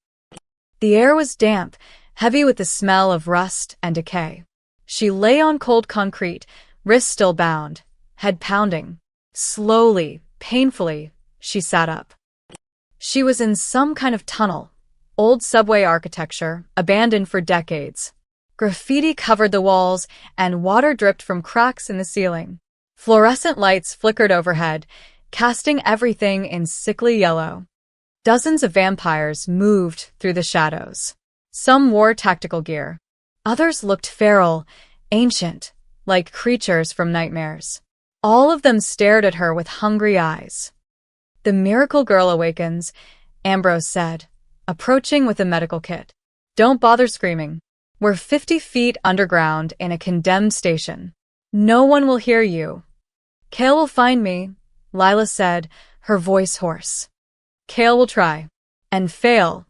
The air was damp, heavy with the smell of rust and decay. She lay on cold concrete, wrists still bound, head pounding. Slowly, painfully, she sat up. She was in some kind of tunnel. Old subway architecture, abandoned for decades. Graffiti covered the walls, and water dripped from cracks in the ceiling. Fluorescent lights flickered overhead, casting everything in sickly yellow. Dozens of vampires moved through the shadows. Some wore tactical gear. Others looked feral, ancient, like creatures from nightmares. All of them stared at her with hungry eyes. "The miracle girl awakens," Ambrose said, approaching with a medical kit. "Don't bother screaming. We're 50 feet underground in a condemned station. No one will hear you." "Kale will find me," Lila said, her voice hoarse. "Kale will try. And fail."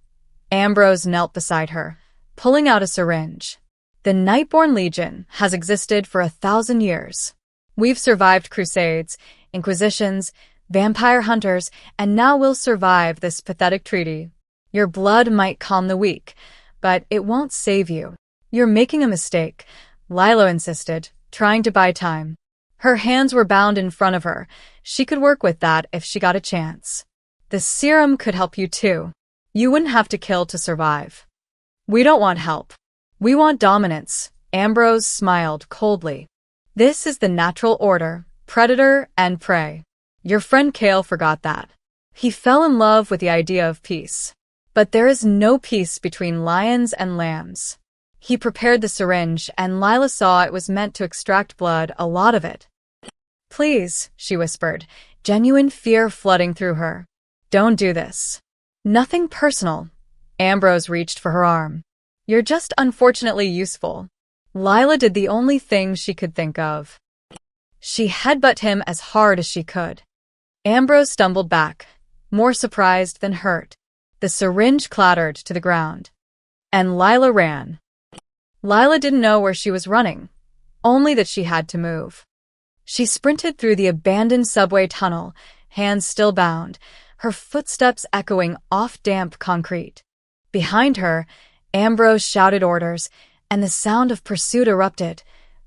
Ambrose knelt beside her, pulling out a syringe. "The Nightborn Legion has existed for 1,000 years. We've survived crusades, inquisitions, vampire hunters, and now we'll survive this pathetic treaty. Your blood might calm the weak, but it won't save you." "You're making a mistake," Lila insisted, trying to buy time. Her hands were bound in front of her. She could work with that if she got a chance. "The serum could help you too. You wouldn't have to kill to survive." "We don't want help. We want dominance," Ambrose smiled coldly. "This is the natural order, predator and prey. Your friend Kale forgot that. He fell in love with the idea of peace. But there is no peace between lions and lambs." He prepared the syringe, and Lila saw it was meant to extract blood, a lot of it. "Please," she whispered, genuine fear flooding through her. "Don't do this." "Nothing personal." Ambrose reached for her arm. "You're just unfortunately useful." Lila did the only thing she could think of. She headbutted him as hard as she could. Ambrose stumbled back, more surprised than hurt. The syringe clattered to the ground. And Lila ran. Lila didn't know where she was running, only that she had to move. She sprinted through the abandoned subway tunnel, hands still bound, her footsteps echoing off damp concrete. Behind her, Ambrose shouted orders, and the sound of pursuit erupted,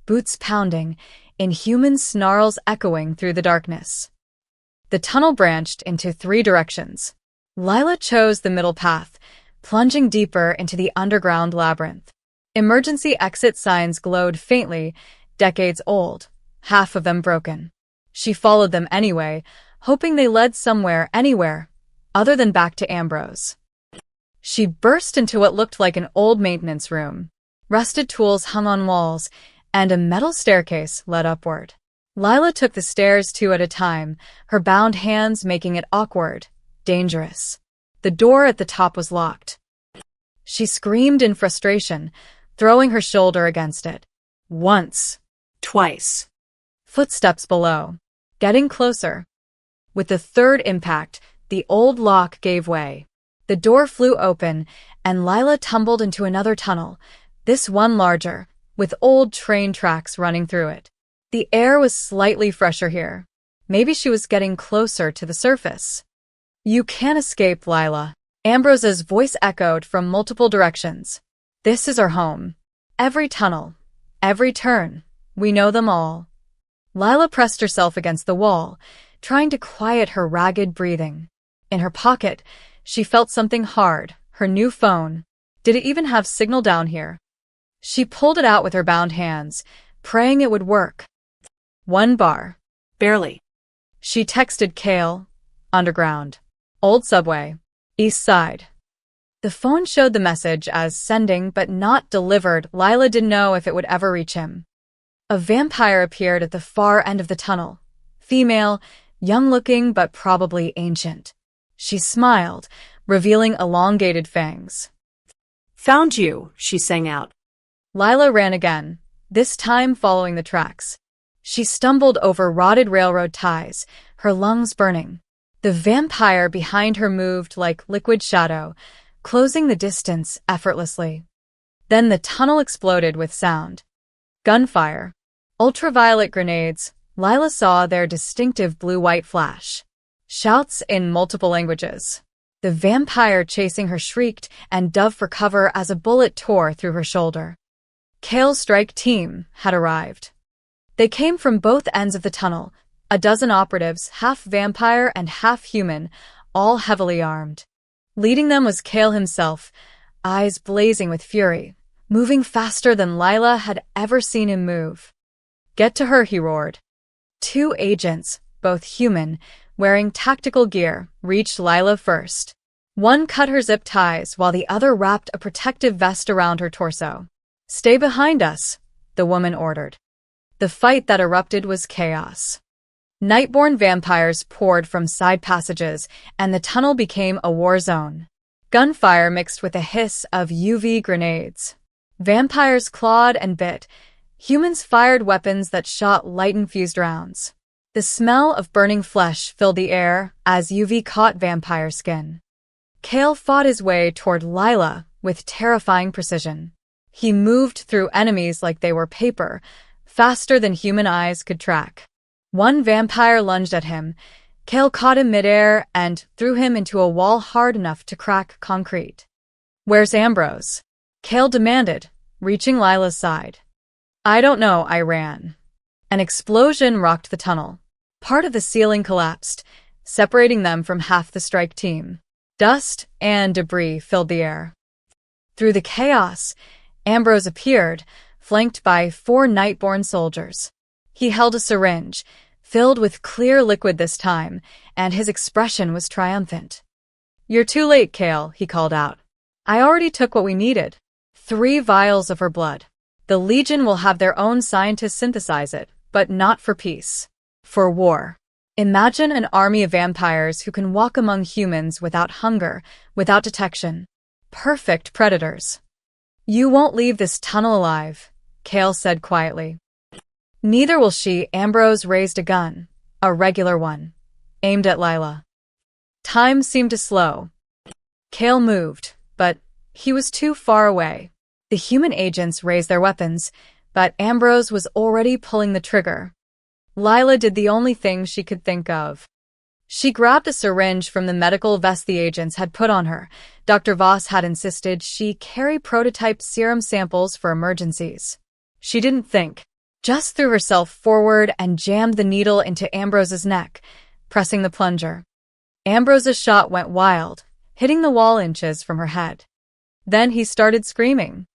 boots pounding, inhuman snarls echoing through the darkness. The tunnel branched into 3 directions. Lila chose the middle path, plunging deeper into the underground labyrinth. Emergency exit signs glowed faintly, decades old, half of them broken. She followed them anyway, hoping they led somewhere, anywhere, other than back to Ambrose. She burst into what looked like an old maintenance room. Rusted tools hung on walls, and a metal staircase led upward. Lila took the stairs two at a time, her bound hands making it awkward, dangerous. The door at the top was locked. She screamed in frustration, throwing her shoulder against it. Once. Twice. Footsteps below. Getting closer. With the third impact, the old lock gave way. The door flew open, and Lila tumbled into another tunnel, this one larger, with old train tracks running through it. The air was slightly fresher here. Maybe she was getting closer to the surface. You can't escape, Lila. Ambrose's voice echoed from multiple directions. This is our home. Every tunnel, every turn, we know them all. Lila pressed herself against the wall, trying to quiet her ragged breathing. In her pocket, she felt something hard, her new phone. Did it even have signal down here? She pulled it out with her bound hands, praying it would work. 1 bar. Barely. She texted Kale. Underground. Old subway. East side. The phone showed the message as sending but not delivered. Lila didn't know if it would ever reach him. A vampire appeared at the far end of the tunnel. Female, young-looking but probably ancient. She smiled, revealing elongated fangs. Found you, she sang out. Lila ran again, this time following the tracks. She stumbled over rotted railroad ties, her lungs burning. The vampire behind her moved like liquid shadow, closing the distance effortlessly. Then the tunnel exploded with sound. Gunfire. Ultraviolet grenades. Lila saw their distinctive blue-white flash. Shouts in multiple languages. The vampire chasing her shrieked and dove for cover as a bullet tore through her shoulder. Kale's strike team had arrived. They came from both ends of the tunnel, a dozen operatives, half vampire and half human, all heavily armed. Leading them was Kale himself, eyes blazing with fury, moving faster than Lila had ever seen him move. Get to her, he roared. 2 agents, both human, wearing tactical gear, reached Lila first. One cut her zip ties while the other wrapped a protective vest around her torso. Stay behind us, the woman ordered. The fight that erupted was chaos. Nightborn vampires poured from side passages, and the tunnel became a war zone. Gunfire mixed with a hiss of UV grenades. Vampires clawed and bit. Humans fired weapons that shot light-infused rounds. The smell of burning flesh filled the air as UV caught vampire skin. Kale fought his way toward Lila with terrifying precision. He moved through enemies like they were paper, faster than human eyes could track. One vampire lunged at him. Kale caught him midair and threw him into a wall hard enough to crack concrete. Where's Ambrose? Kale demanded, reaching Lila's side. I don't know, I ran. An explosion rocked the tunnel. Part of the ceiling collapsed, separating them from half the strike team. Dust and debris filled the air. Through the chaos, Ambrose appeared, flanked by 4 Nightborn soldiers. He held a syringe, filled with clear liquid this time, and his expression was triumphant. You're too late, Kale, he called out. I already took what we needed. 3 vials of her blood. The Legion will have their own scientists synthesize it, but not for peace. For war. Imagine an army of vampires who can walk among humans without hunger, without detection. Perfect predators. You won't leave this tunnel alive, Kale said quietly. Neither will she. Ambrose raised a gun, a regular one, aimed at Lila. Time seemed to slow. Kale moved, but he was too far away. The human agents raised their weapons, but Ambrose was already pulling the trigger. Lila did the only thing she could think of. She grabbed a syringe from the medical vest the agents had put on her. Dr. Voss had insisted she carry prototype serum samples for emergencies. She didn't think, just threw herself forward and jammed the needle into Ambrose's neck, pressing the plunger. Ambrose's shot went wild, hitting the wall inches from her head. Then he started screaming.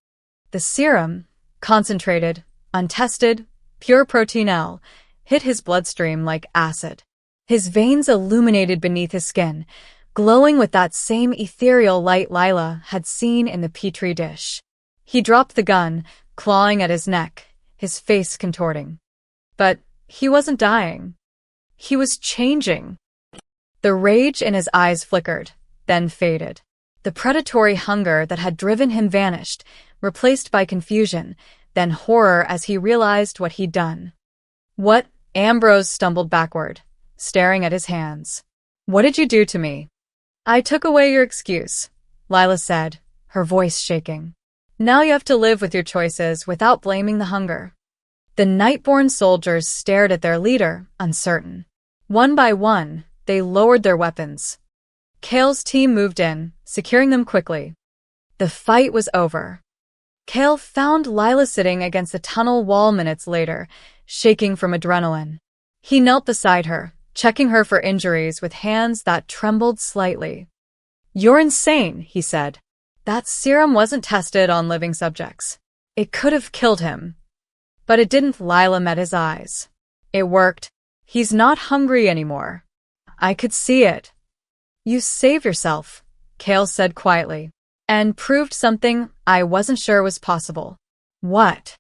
The serum, concentrated, untested, pure protein L, hit his bloodstream like acid. His veins illuminated beneath his skin, glowing with that same ethereal light Lila had seen in the petri dish. He dropped the gun, clawing at his neck, his face contorting. But he wasn't dying. He was changing. The rage in his eyes flickered, then faded. The predatory hunger that had driven him vanished, replaced by confusion, then horror as he realized what he'd done. What? Ambrose stumbled backward, staring at his hands. What did you do to me? I took away your excuse, Lila said, her voice shaking. Now you have to live with your choices without blaming the hunger. The Nightborn soldiers stared at their leader, uncertain. One by one, they lowered their weapons. Kale's team moved in, securing them quickly. The fight was over. Kale found Lila sitting against the tunnel wall minutes later, shaking from adrenaline. He knelt beside her, checking her for injuries with hands that trembled slightly. You're insane, he said. That serum wasn't tested on living subjects. It could have killed him. But it didn't. Lila met his eyes. It worked. He's not hungry anymore. I could see it. You saved yourself, Kale said quietly, and proved something I wasn't sure was possible. What?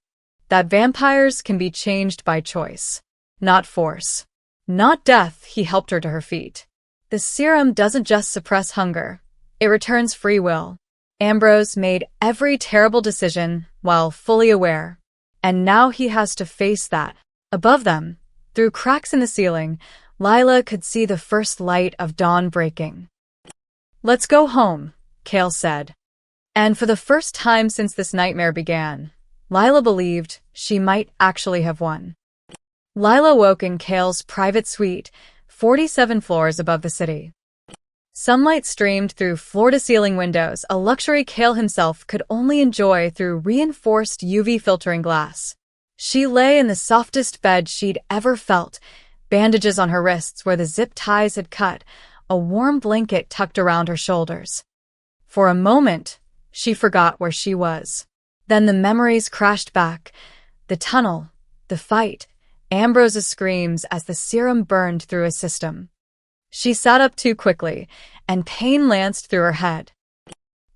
That vampires can be changed by choice, not force. Not death. He helped her to her feet. The serum doesn't just suppress hunger. It returns free will. Ambrose made every terrible decision while fully aware. And now he has to face that. Above them, through cracks in the ceiling, Lila could see the first light of dawn breaking. Let's go home, Kale said. And for the first time since this nightmare began, Lila believed she might actually have won. Lila woke in Kale's private suite, 47 floors above the city. Sunlight streamed through floor-to-ceiling windows, a luxury Kale himself could only enjoy through reinforced UV-filtering glass. She lay in the softest bed she'd ever felt, bandages on her wrists where the zip ties had cut, a warm blanket tucked around her shoulders. For a moment, she forgot where she was. Then the memories crashed back. The tunnel, the fight, Ambrose's screams as the serum burned through his system. She sat up too quickly, and pain lanced through her head.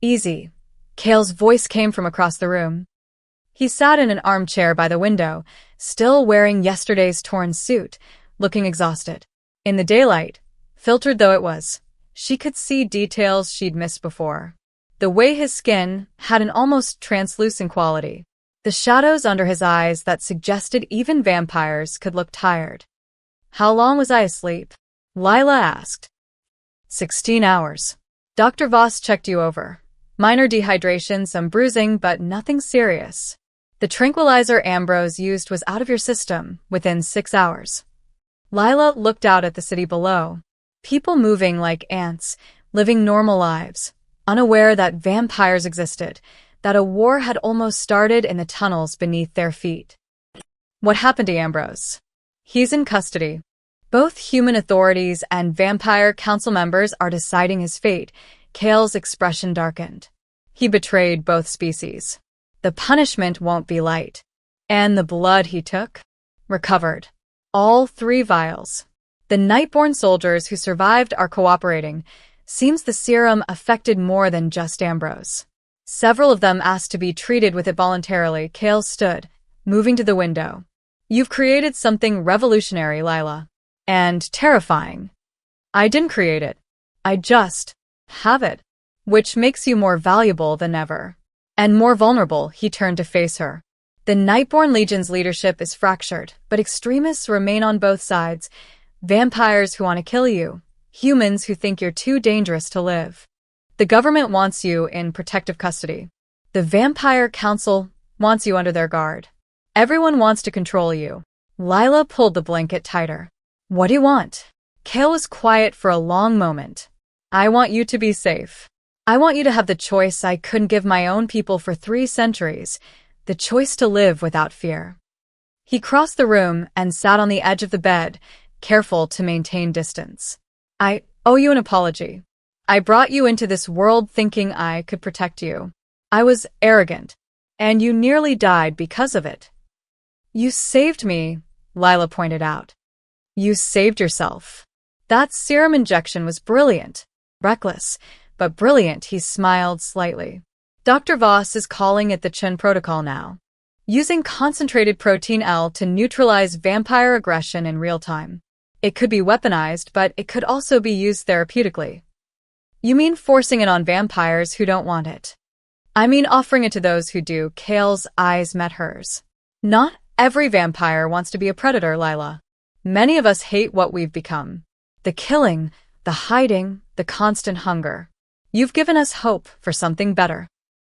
Easy. Kale's voice came from across the room. He sat in an armchair by the window, still wearing yesterday's torn suit, looking exhausted. In the daylight, filtered though it was, she could see details she'd missed before. The way his skin had an almost translucent quality. The shadows under his eyes that suggested even vampires could look tired. How long was I asleep? Lila asked. 16 hours. Dr. Voss checked you over. Minor dehydration, some bruising, but nothing serious. The tranquilizer Ambrose used was out of your system within 6 hours. Lila looked out at the city below. People moving like ants, living normal lives, unaware that vampires existed, that a war had almost started in the tunnels beneath their feet. What happened to Ambrose? He's in custody. Both human authorities and vampire council members are deciding his fate. Kale's expression darkened. He betrayed both species. The punishment won't be light. And the blood he took? Recovered. All 3 vials. The Nightborn soldiers who survived are cooperating. Seems the serum affected more than just Ambrose. Several of them asked to be treated with it voluntarily. Kale stood, moving to the window. You've created something revolutionary, Lila. And terrifying. I didn't create it. I just have it. Which makes you more valuable than ever. And more vulnerable. He turned to face her. The Nightborn Legion's leadership is fractured, but extremists remain on both sides. Vampires who want to kill you. Humans who think you're too dangerous to live. The government wants you in protective custody. The Vampire Council wants you under their guard. Everyone wants to control you. Lila pulled the blanket tighter. What do you want? Kale was quiet for a long moment. I want you to be safe. I want you to have the choice I couldn't give my own people for 3 centuries, the choice to live without fear. He crossed the room and sat on the edge of the bed, careful to maintain distance. I owe you an apology. I brought you into this world thinking I could protect you. I was arrogant, and you nearly died because of it. You saved me, Lila pointed out. You saved yourself. That serum injection was brilliant. Reckless, but brilliant, he smiled slightly. Dr. Voss is calling it the Chen Protocol now. Using concentrated protein L to neutralize vampire aggression in real time. It could be weaponized, but it could also be used therapeutically. You mean forcing it on vampires who don't want it? I mean offering it to those who do. Kale's eyes met hers. Not every vampire wants to be a predator, Lila. Many of us hate what we've become. The killing, the hiding, the constant hunger. You've given us hope for something better.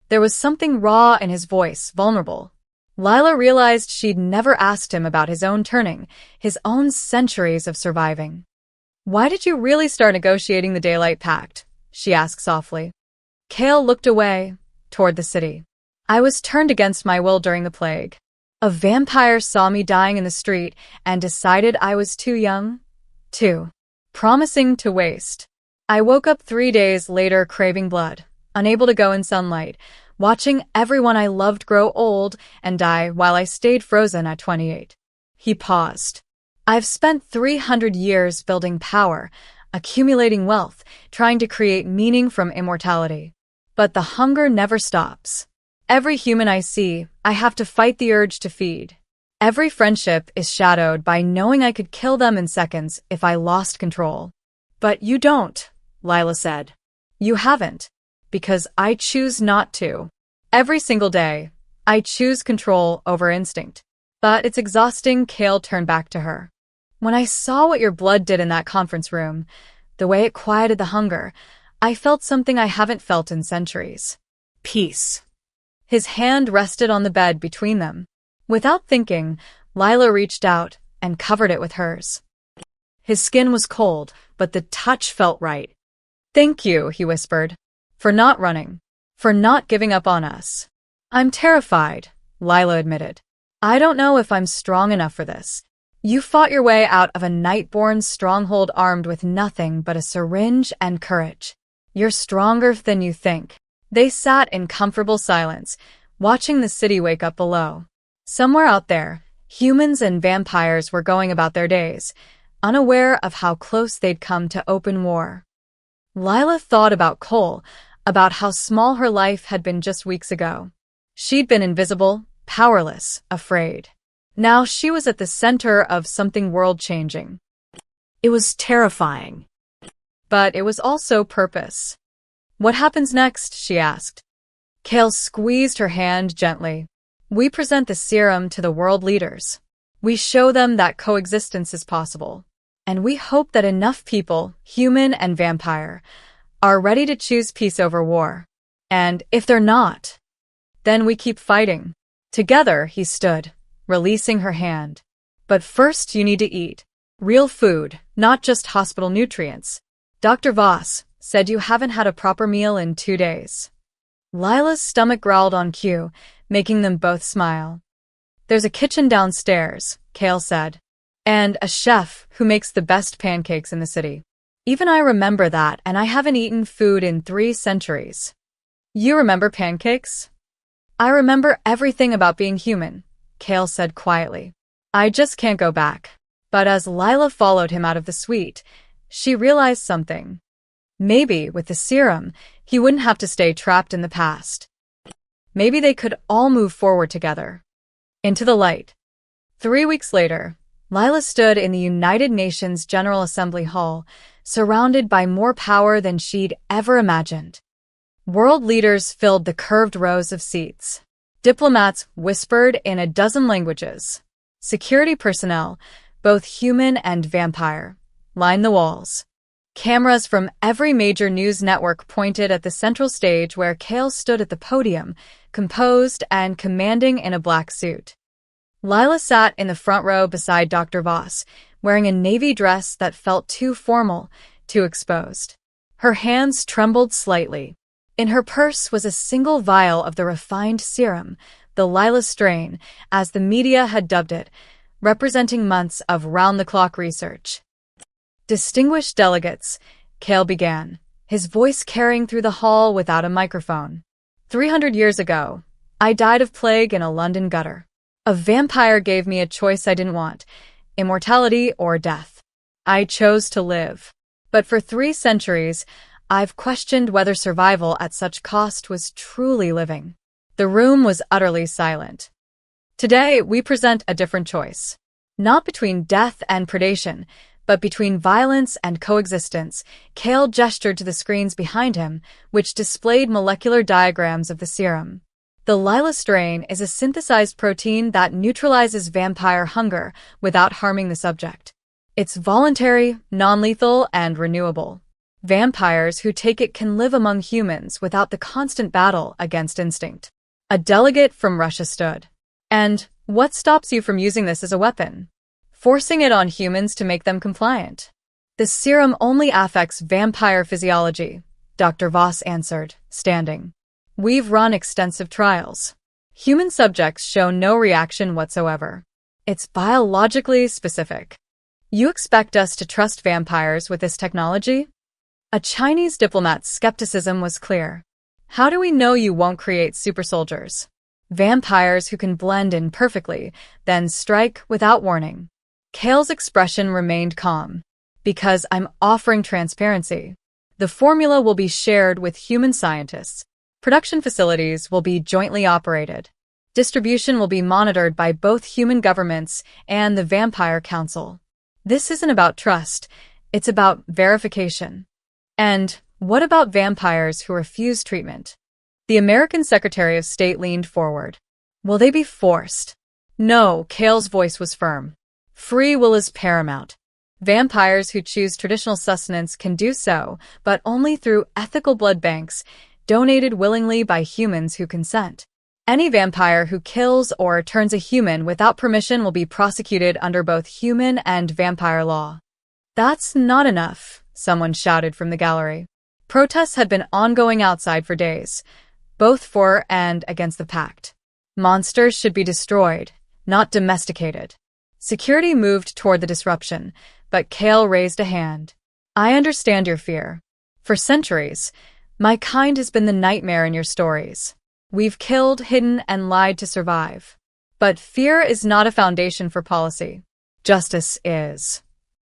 There was something raw in his voice, vulnerable. Lila realized she'd never asked him about his own turning, his own centuries of surviving. Why did you really start negotiating the Daylight Pact? She asked softly. Kale looked away, toward the city. I was turned against my will during the plague. A vampire saw me dying in the street and decided I was too young, too promising to waste. I woke up 3 days later craving blood, unable to go in sunlight, watching everyone I loved grow old and die while I stayed frozen at 28. He paused. I've spent 300 years building power, accumulating wealth, trying to create meaning from immortality. But the hunger never stops. Every human I see, I have to fight the urge to feed. Every friendship is shadowed by knowing I could kill them in seconds if I lost control. But you don't, Lila said. You haven't. Because I choose not to. Every single day, I choose control over instinct. But it's exhausting. Kale turned back to her. When I saw what your blood did in that conference room, the way it quieted the hunger, I felt something I haven't felt in centuries. Peace. His hand rested on the bed between them. Without thinking, Lila reached out and covered it with hers. His skin was cold, but the touch felt right. Thank you, he whispered. For not running. For not giving up on us. I'm terrified, Lila admitted. I don't know if I'm strong enough for this. You fought your way out of a Nightborn stronghold armed with nothing but a syringe and courage. You're stronger than you think. They sat in comfortable silence, watching the city wake up below. Somewhere out there, humans and vampires were going about their days, unaware of how close they'd come to open war. Lila thought about Cole, about how small her life had been just weeks ago. She'd been invisible, powerless, afraid. Now she was at the center of something world-changing. It was terrifying. But it was also purpose. What happens next? She asked. Kale squeezed her hand gently. We present the serum to the world leaders. We show them that coexistence is possible. And we hope that enough people, human and vampire, are ready to choose peace over war. And if they're not, then we keep fighting. Together, he stood, releasing her hand. But first you need to eat. Real food, not just hospital nutrients. Dr. Voss said you haven't had a proper meal in 2 days. Lila's stomach growled on cue, making them both smile. There's a kitchen downstairs, Kale said. And a chef who makes the best pancakes in the city. Even I remember that, and I haven't eaten food in 3 centuries. You remember pancakes? I remember everything about being human, Kale said quietly. I just can't go back. But as Lila followed him out of the suite, she realized something. Maybe, with the serum, he wouldn't have to stay trapped in the past. Maybe they could all move forward together. Into the light. 3 weeks later, Lila stood in the United Nations General Assembly Hall, surrounded by more power than she'd ever imagined. World leaders filled the curved rows of seats. Diplomats whispered in a dozen languages. Security personnel, both human and vampire, lined the walls. Cameras from every major news network pointed at the central stage where Kale stood at the podium, composed and commanding in a black suit. Lila sat in the front row beside Dr. Voss, wearing a navy dress that felt too formal, too exposed. Her hands trembled slightly. In her purse was a single vial of the refined serum, the Lila strain, as the media had dubbed it, representing months of round-the-clock research. Distinguished delegates, Kale began, his voice carrying through the hall without a microphone. 300 years ago, I died of plague in a London gutter. A vampire gave me a choice I didn't want, immortality or death. I chose to live. But for 3 centuries, I've questioned whether survival at such cost was truly living. The room was utterly silent. Today, we present a different choice. Not between death and predation, but between violence and coexistence. Kale gestured to the screens behind him, which displayed molecular diagrams of the serum. The Lila strain is a synthesized protein that neutralizes vampire hunger without harming the subject. It's voluntary, non-lethal, and renewable. Vampires who take it can live among humans without the constant battle against instinct. A delegate from Russia stood. And what stops you from using this as a weapon? Forcing it on humans to make them compliant. The serum only affects vampire physiology, Dr. Voss answered, standing. We've run extensive trials. Human subjects show no reaction whatsoever. It's biologically specific. You expect us to trust vampires with this technology? A Chinese diplomat's skepticism was clear. How do we know you won't create super soldiers? Vampires who can blend in perfectly, then strike without warning. Kale's expression remained calm. Because I'm offering transparency. The formula will be shared with human scientists. Production facilities will be jointly operated. Distribution will be monitored by both human governments and the Vampire Council. This isn't about trust, it's about verification. And what about vampires who refuse treatment? The American Secretary of State leaned forward. Will they be forced? No, Kale's voice was firm. Free will is paramount. Vampires who choose traditional sustenance can do so, but only through ethical blood banks, donated willingly by humans who consent. Any vampire who kills or turns a human without permission will be prosecuted under both human and vampire law. That's not enough, someone shouted from the gallery. Protests had been ongoing outside for days, both for and against the pact. Monsters should be destroyed, not domesticated. Security moved toward the disruption, but Kale raised a hand. I understand your fear. For centuries, my kind has been the nightmare in your stories. We've killed, hidden, and lied to survive. But fear is not a foundation for policy. Justice is.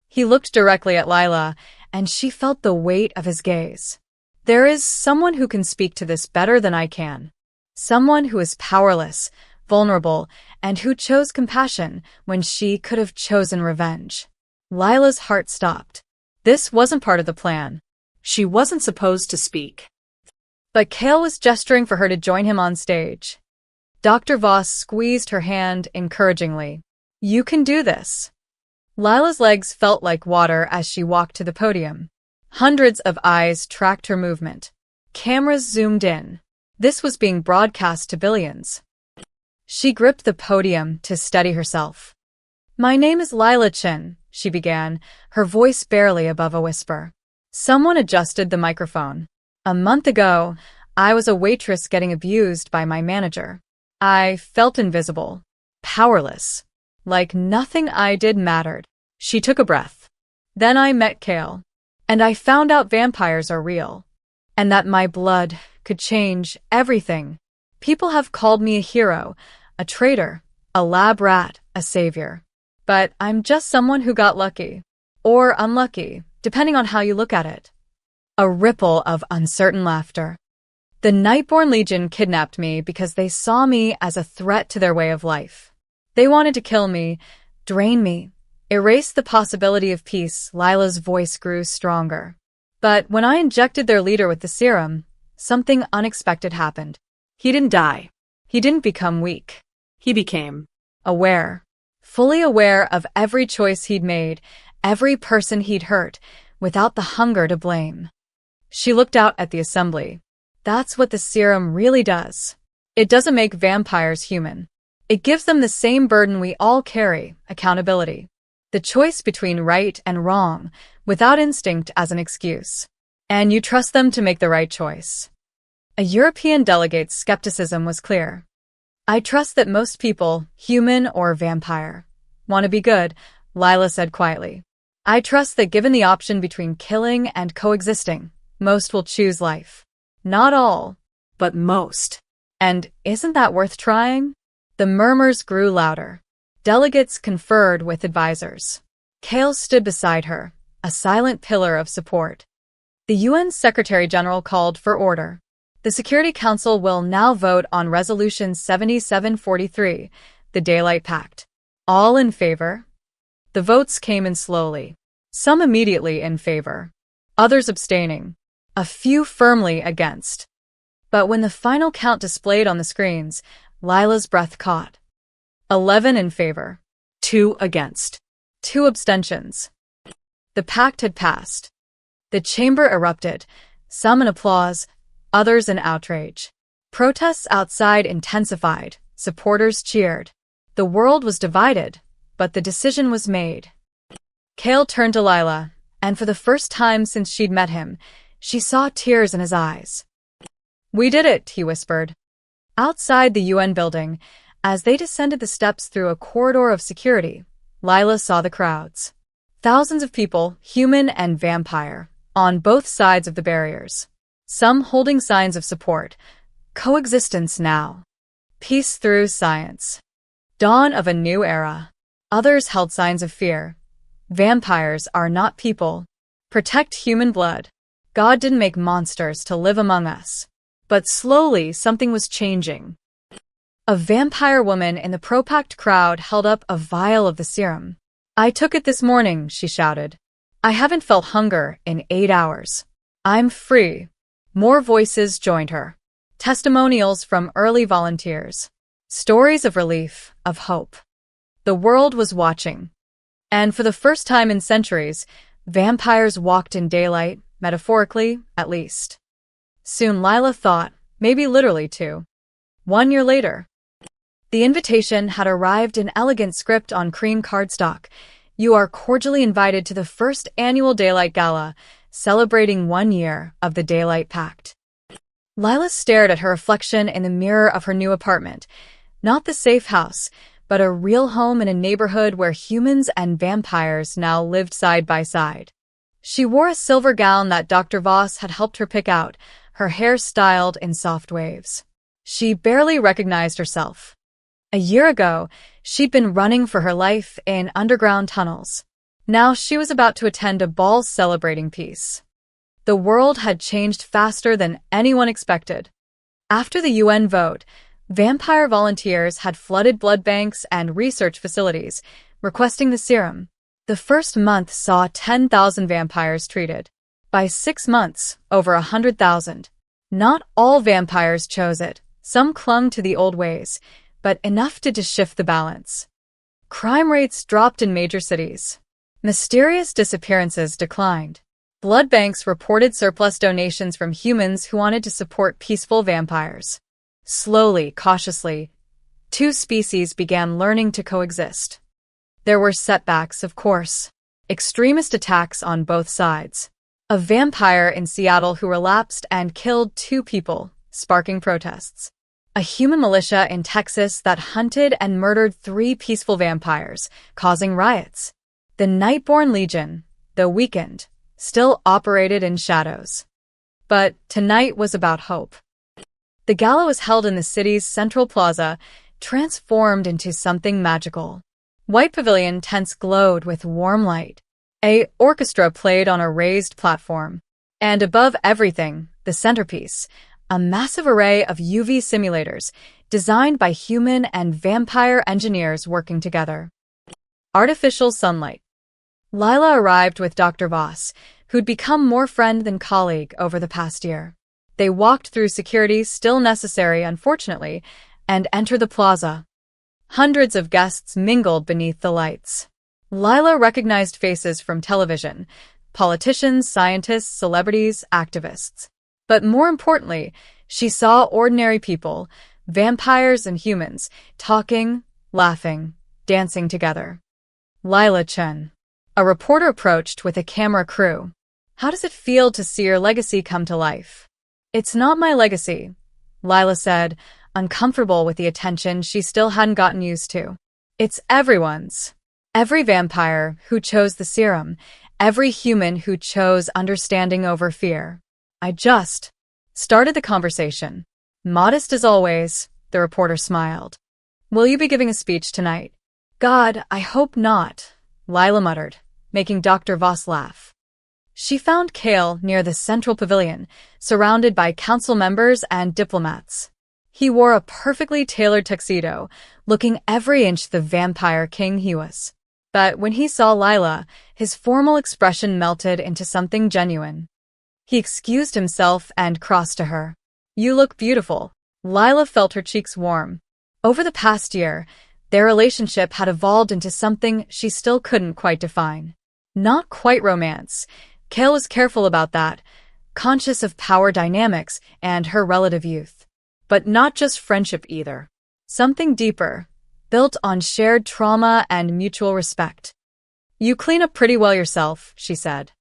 He looked directly at Lila, and she felt the weight of his gaze. There is someone who can speak to this better than I can. Someone who is powerless, vulnerable, and who chose compassion when she could have chosen revenge. Lila's heart stopped. This wasn't part of the plan. She wasn't supposed to speak. But Kale was gesturing for her to join him on stage. Dr. Voss squeezed her hand encouragingly. You can do this. Lila's legs felt like water as she walked to the podium. Hundreds of eyes tracked her movement. Cameras zoomed in. This was being broadcast to billions. She gripped the podium to steady herself. My name is Lila Chen, she began, her voice barely above a whisper. Someone adjusted the microphone. A month ago, I was a waitress getting abused by my manager. I felt invisible, powerless, like nothing I did mattered. She took a breath. Then I met Kale, and I found out vampires are real, and that my blood could change everything. People have called me a hero, a traitor, a lab rat, a savior. But I'm just someone who got lucky, or unlucky, depending on how you look at it. A ripple of uncertain laughter. The Nightborn Legion kidnapped me because they saw me as a threat to their way of life. They wanted to kill me, drain me, erase the possibility of peace. Lila's voice grew stronger. But when I injected their leader with the serum, something unexpected happened. He didn't die. He didn't become weak. He became aware. Fully aware of every choice he'd made, every person he'd hurt, without the hunger to blame. She looked out at the assembly. That's what the serum really does. It doesn't make vampires human. It gives them the same burden we all carry, accountability. The choice between right and wrong, without instinct as an excuse. And you trust them to make the right choice. A European delegate's skepticism was clear. I trust that most people, human or vampire, want to be good, Lila said quietly. I trust that given the option between killing and coexisting, most will choose life. Not all, but most. And isn't that worth trying? The murmurs grew louder. Delegates conferred with advisors. Kale stood beside her, a silent pillar of support. The UN Secretary-General called for order. The Security Council will now vote on Resolution 7743, the Daylight Pact. All in favor? The votes came in slowly. Some immediately in favor. Others abstaining. A few firmly against. But when the final count displayed on the screens, Lila's breath caught. 11 in favor. 2 against. 2 abstentions. The pact had passed. The chamber erupted, some in applause, others in outrage. Protests outside intensified, supporters cheered. The world was divided, but the decision was made. Kale turned to Lila, and for the first time since she'd met him, she saw tears in his eyes. "We did it," he whispered. Outside the UN building, as they descended the steps through a corridor of security, Lila saw the crowds. Thousands of people, human and vampire, on both sides of the barriers. Some holding signs of support. Coexistence now. Peace through science. Dawn of a new era. Others held signs of fear. Vampires are not people. Protect human blood. God didn't make monsters to live among us. But slowly something was changing. A vampire woman in the pro-pact crowd held up a vial of the serum. "I took it this morning," she shouted. "I haven't felt hunger in 8 hours. I'm free." More voices joined her. Testimonials from early volunteers. Stories of relief, of hope. The world was watching. And for the first time in centuries, vampires walked in daylight, metaphorically, at least. Soon Lila thought, maybe literally too. 1 year later. The invitation had arrived in elegant script on cream cardstock. "You are cordially invited to the first annual Daylight Gala, celebrating 1 year of the Daylight Pact." Lila stared at her reflection in the mirror of her new apartment. Not the safe house, but a real home in a neighborhood where humans and vampires now lived side by side. She wore a silver gown that Dr. Voss had helped her pick out, her hair styled in soft waves. She barely recognized herself. A year ago, she'd been running for her life in underground tunnels. Now she was about to attend a ball celebrating peace. The world had changed faster than anyone expected. After the UN vote, vampire volunteers had flooded blood banks and research facilities, requesting the serum. The first month saw 10,000 vampires treated. By 6 months, over 100,000. Not all vampires chose it. Some clung to the old ways, but enough to shift the balance. Crime rates dropped in major cities. Mysterious disappearances declined. Blood banks reported surplus donations from humans who wanted to support peaceful vampires. Slowly, cautiously, 2 species began learning to coexist. There were setbacks, of course. Extremist attacks on both sides. A vampire in Seattle who relapsed and killed 2 people, sparking protests. A human militia in Texas that hunted and murdered 3 peaceful vampires, causing riots. The Nightborn Legion, though weakened, still operated in shadows. But tonight was about hope. The gala was held in the city's central plaza, transformed into something magical. White pavilion tents glowed with warm light. A orchestra played on a raised platform. And above everything, the centerpiece, a massive array of UV simulators designed by human and vampire engineers working together. Artificial sunlight. Lila arrived with Dr. Voss, who'd become more friend than colleague over the past year. They walked through security, still necessary unfortunately, and entered the plaza. Hundreds of guests mingled beneath the lights. Lila recognized faces from television, politicians, scientists, celebrities, activists. But more importantly, she saw ordinary people, vampires and humans, talking, laughing, dancing together. Lila Chen. A reporter approached with a camera crew. "How does it feel to see your legacy come to life?" "It's not my legacy," Lila said, uncomfortable with the attention she still hadn't gotten used to. "It's everyone's. Every vampire who chose the serum, every human who chose understanding over fear. I just started the conversation." Modest as always, the reporter smiled. Will you be giving a speech tonight? God, I hope not, Lila muttered, making Dr. Voss laugh. She found Kale near the central pavilion, surrounded by council members and diplomats. He wore a perfectly tailored tuxedo, looking every inch the vampire king he was. But when he saw Lila, his formal expression melted into something genuine. He excused himself and crossed to her. You look beautiful. Lila felt her cheeks warm. Over the past year, their relationship had evolved into something she still couldn't quite define. Not quite romance. Kale was careful about that, conscious of power dynamics and her relative youth. But not just friendship either. Something deeper, built on shared trauma and mutual respect. You clean up pretty well yourself, she said.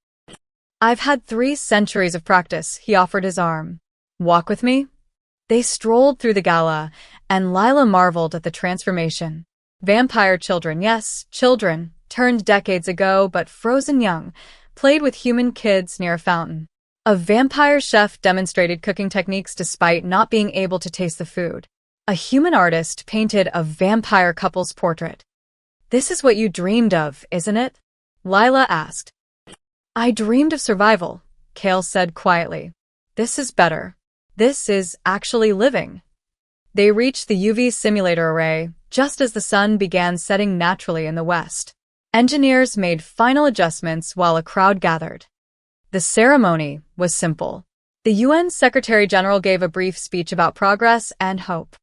I've had 3 centuries of practice, he offered his arm. Walk with me? They strolled through the gala, and Lila marveled at the transformation. Vampire children, yes, children, turned decades ago but frozen young, played with human kids near a fountain. A vampire chef demonstrated cooking techniques despite not being able to taste the food. A human artist painted a vampire couple's portrait. This is what you dreamed of, isn't it? Lila asked. I dreamed of survival, Kale said quietly. This is better. This is actually living. They reached the UV simulator array just as the sun began setting naturally in the west. Engineers made final adjustments while a crowd gathered. The ceremony was simple. The UN Secretary-General gave a brief speech about progress and hope.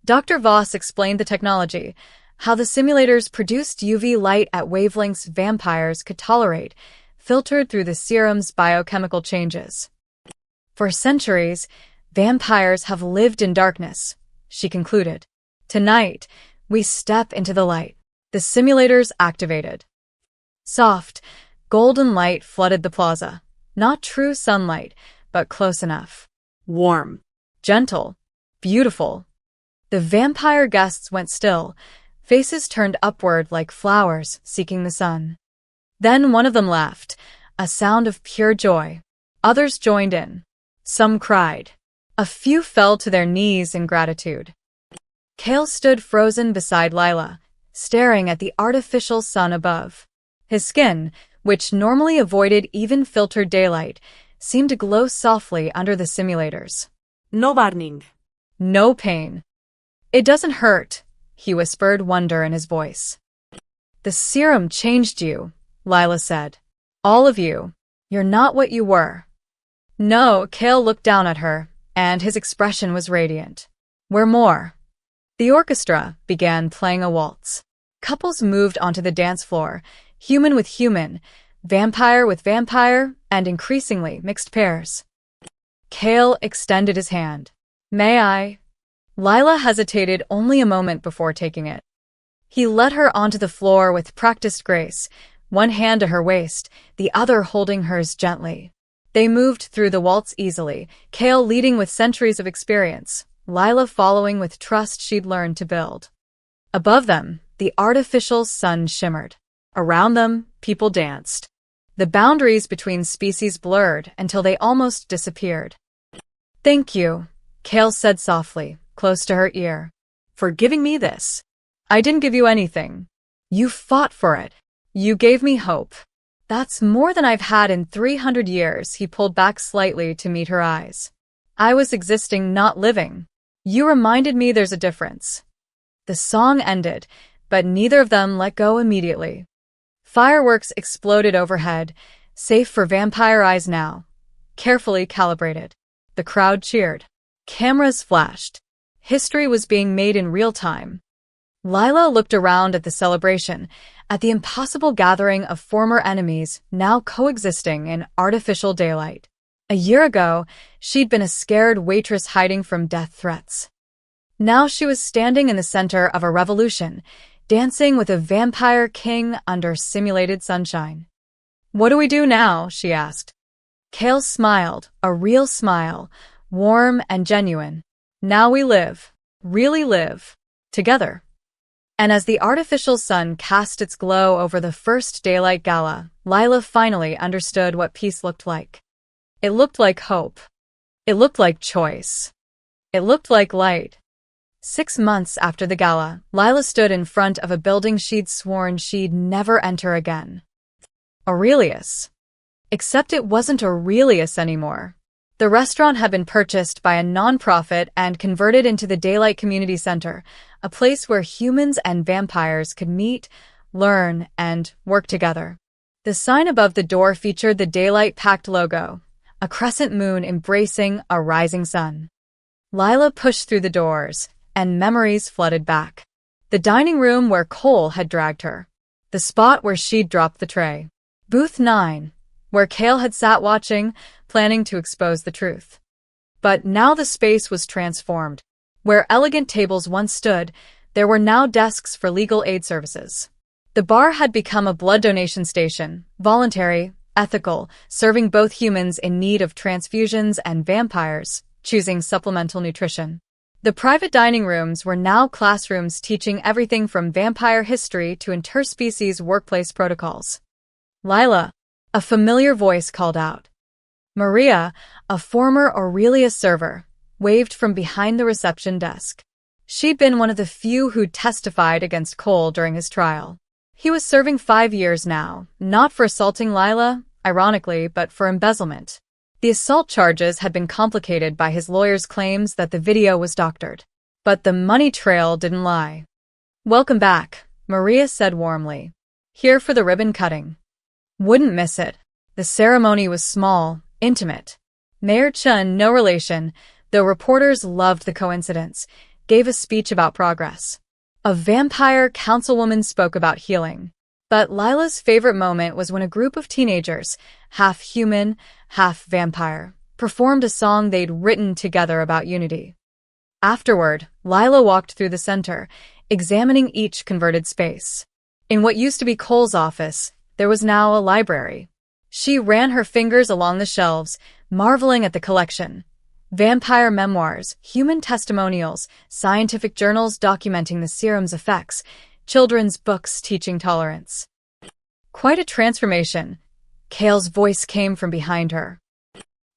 Dr. Voss explained the technology, how the simulators produced UV light at wavelengths vampires could tolerate, filtered through the serum's biochemical changes. For centuries, vampires have lived in darkness, she concluded. Tonight, we step into the light. The simulators activated. Soft, golden light flooded the plaza. Not true sunlight, but close enough. Warm. Gentle. Beautiful. The vampire guests went still, faces turned upward like flowers seeking the sun. Then one of them laughed, a sound of pure joy. Others joined in. Some cried. A few fell to their knees in gratitude. Kale stood frozen beside Lila, staring at the artificial sun above. His skin, which normally avoided even filtered daylight, seemed to glow softly under the simulators. No burning. No pain. It doesn't hurt, he whispered, wonder in his voice. The serum changed you, Lila said. All of you. You're not what you were. No, Kale looked down at her, and his expression was radiant. We're more. The orchestra began playing a waltz. Couples moved onto the dance floor, human with human, vampire with vampire, and increasingly mixed pairs. Kale extended his hand. May I? Lila hesitated only a moment before taking it. He led her onto the floor with practiced grace, one hand to her waist, the other holding hers gently. They moved through the waltz easily, Kale leading with centuries of experience, Lila following with trust she'd learned to build. Above them, the artificial sun shimmered. Around them, people danced. The boundaries between species blurred until they almost disappeared. Thank you, Kale said softly, close to her ear. For giving me this. I didn't give you anything. You fought for it. You gave me hope. That's more than I've had in 300 years, he pulled back slightly to meet her eyes. I was existing, not living. You reminded me there's a difference. The song ended, but neither of them let go immediately. Fireworks exploded overhead, safe for vampire eyes now. Carefully calibrated. The crowd cheered. Cameras flashed. History was being made in real time. Lila looked around at the celebration, at the impossible gathering of former enemies now coexisting in artificial daylight. A year ago, she'd been a scared waitress hiding from death threats. Now she was standing in the center of a revolution, dancing with a vampire king under simulated sunshine. What do we do now? She asked. Kale smiled, a real smile, warm and genuine. Now we live, really live, together. And as the artificial sun cast its glow over the first daylight gala, Lila finally understood what peace looked like. It looked like hope. It looked like choice. It looked like light. 6 months after the gala, Lila stood in front of a building she'd sworn she'd never enter again. Aurelius. Except it wasn't Aurelius anymore. The restaurant had been purchased by a non-profit and converted into the Daylight Community Center, a place where humans and vampires could meet, learn, and work together. The sign above the door featured the Daylight Pact logo, a crescent moon embracing a rising sun. Lila pushed through the doors, and memories flooded back. The dining room where Cole had dragged her. The spot where she'd dropped the tray. Booth 9, where Cale had sat watching, planning to expose the truth. But now the space was transformed. Where elegant tables once stood, there were now desks for legal aid services. The bar had become a blood donation station, voluntary, ethical, serving both humans in need of transfusions and vampires, choosing supplemental nutrition. The private dining rooms were now classrooms teaching everything from vampire history to interspecies workplace protocols. Lila, a familiar voice called out. Maria, a former Aurelius server, waved from behind the reception desk. She'd been one of the few who'd testified against Cole during his trial. He was serving 5 years now, not for assaulting Lila, ironically, but for embezzlement. The assault charges had been complicated by his lawyer's claims that the video was doctored. But the money trail didn't lie. Welcome back, Maria said warmly. Here for the ribbon cutting. Wouldn't miss it. The ceremony was small, intimate. Mayor Chun, no relation, though reporters loved the coincidence, gave a speech about progress. A vampire councilwoman spoke about healing. But Lila's favorite moment was when a group of teenagers, half human, half vampire, performed a song they'd written together about unity. Afterward, Lila walked through the center, examining each converted space. In what used to be Cole's office, there was now a library. She ran her fingers along the shelves, marveling at the collection. Vampire memoirs, human testimonials, scientific journals documenting the serum's effects, children's books teaching tolerance. Quite a transformation. Cale's voice came from behind her.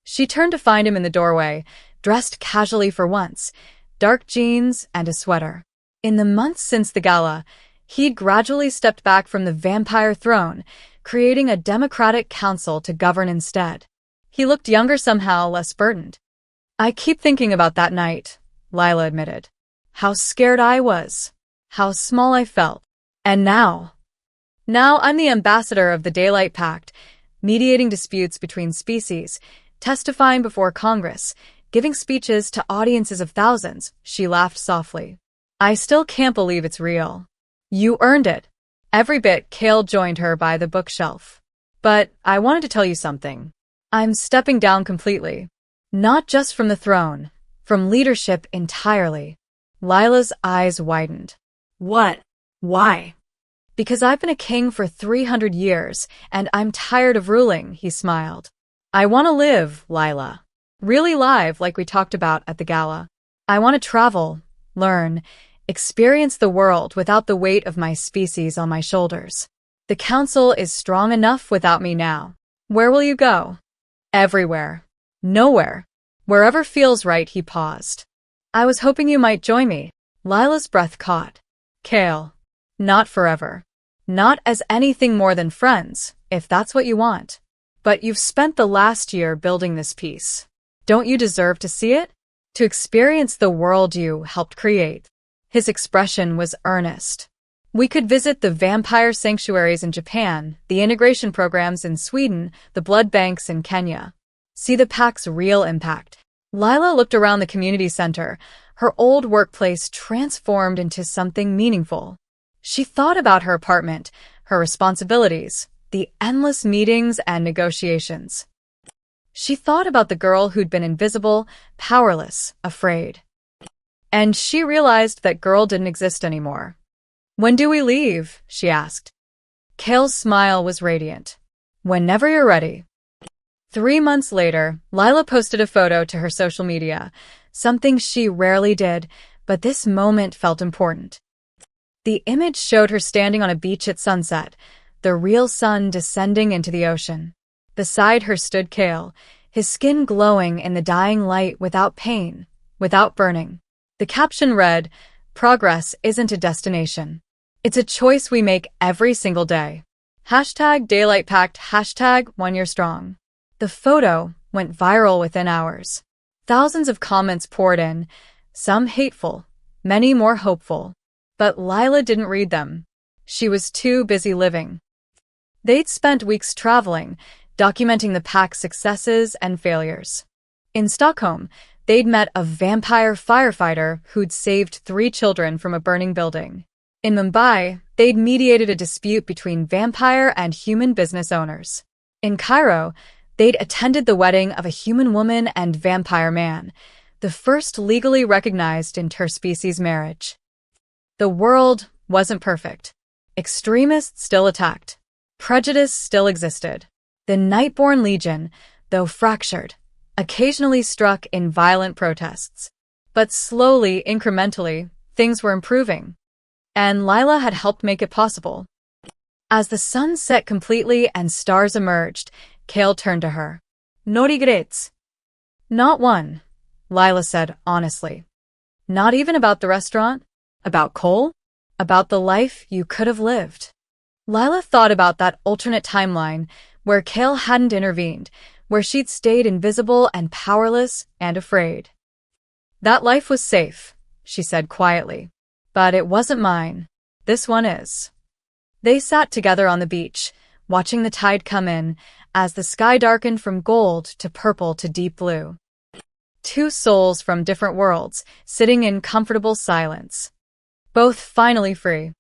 She turned to find him in the doorway, dressed casually for once, dark jeans and a sweater. In the months since the gala, he'd gradually stepped back from the vampire throne, creating a democratic council to govern instead. He looked younger somehow, less burdened. I keep thinking about that night, Lila admitted. How scared I was. How small I felt. And now I'm the ambassador of the Daylight Pact, mediating disputes between species, testifying before Congress, giving speeches to audiences of thousands. She laughed softly. I still can't believe it's real. You earned it. Every bit. Cale joined her by the bookshelf. But I wanted to tell you something. I'm stepping down completely. Not just from the throne, from leadership entirely. Lila's eyes widened. What? Why? Because I've been a king for 300 years, and I'm tired of ruling, he smiled. I want to live, Lila. Really live, like we talked about at the gala. I want to travel, learn, experience the world without the weight of my species on my shoulders. The council is strong enough without me now. Where will you go? Everywhere. Nowhere. Wherever feels right, he paused. I was hoping you might join me. Lila's breath caught. Cale. Not forever. Not as anything more than friends, if that's what you want. But you've spent the last year building this piece. Don't you deserve to see it? To experience the world you helped create. His expression was earnest. We could visit the vampire sanctuaries in Japan, the integration programs in Sweden, the blood banks in Kenya. See the pact's real impact. Lila looked around the community center, her old workplace transformed into something meaningful. She thought about her apartment, her responsibilities, the endless meetings and negotiations. She thought about the girl who'd been invisible, powerless, afraid. And she realized that girl didn't exist anymore. When do we leave? She asked. Cale's smile was radiant. Whenever you're ready. 3 months later, Lila posted a photo to her social media, something she rarely did, but this moment felt important. The image showed her standing on a beach at sunset, the real sun descending into the ocean. Beside her stood Cale, his skin glowing in the dying light without pain, without burning. The caption read, "Progress isn't a destination. It's a choice we make every single day. Hashtag Daylight Pact, hashtag 1 year strong." The photo went viral within hours. Thousands of comments poured in, some hateful, many more hopeful. But Lila didn't read them. She was too busy living. They'd spent weeks traveling, documenting the pack's successes and failures. In Stockholm, they'd met a vampire firefighter who'd saved 3 children from a burning building. In Mumbai, they'd mediated a dispute between vampire and human business owners. In Cairo, they'd attended the wedding of a human woman and vampire man, the first legally recognized interspecies marriage. The world wasn't perfect. Extremists still attacked. Prejudice still existed. The Nightborn Legion, though fractured, occasionally struck in violent protests. But slowly, incrementally, things were improving. And Lila had helped make it possible. As the sun set completely and stars emerged, Kale turned to her. "No regrets." "Not one," Lila said honestly. "Not even about the restaurant? About Cole? About the life you could have lived?" Lila thought about that alternate timeline where Kale hadn't intervened, where she'd stayed invisible and powerless and afraid. "That life was safe," she said quietly. "But it wasn't mine. This one is." They sat together on the beach, watching the tide come in, as the sky darkened from gold to purple to deep blue. 2 souls from different worlds, sitting in comfortable silence. Both finally free.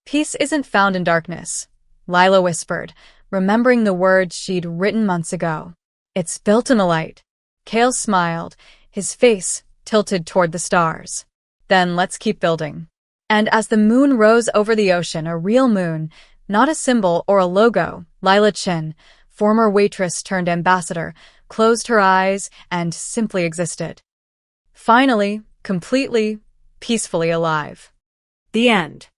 "Peace isn't found in darkness," Lila whispered, remembering the words she'd written months ago. "It's built in the light." Kale smiled, his face tilted toward the stars. "Then let's keep building." And as the moon rose over the ocean, a real moon, not a symbol or a logo, Lila Chin, former waitress turned ambassador, closed her eyes and simply existed. Finally, completely, peacefully alive. The end.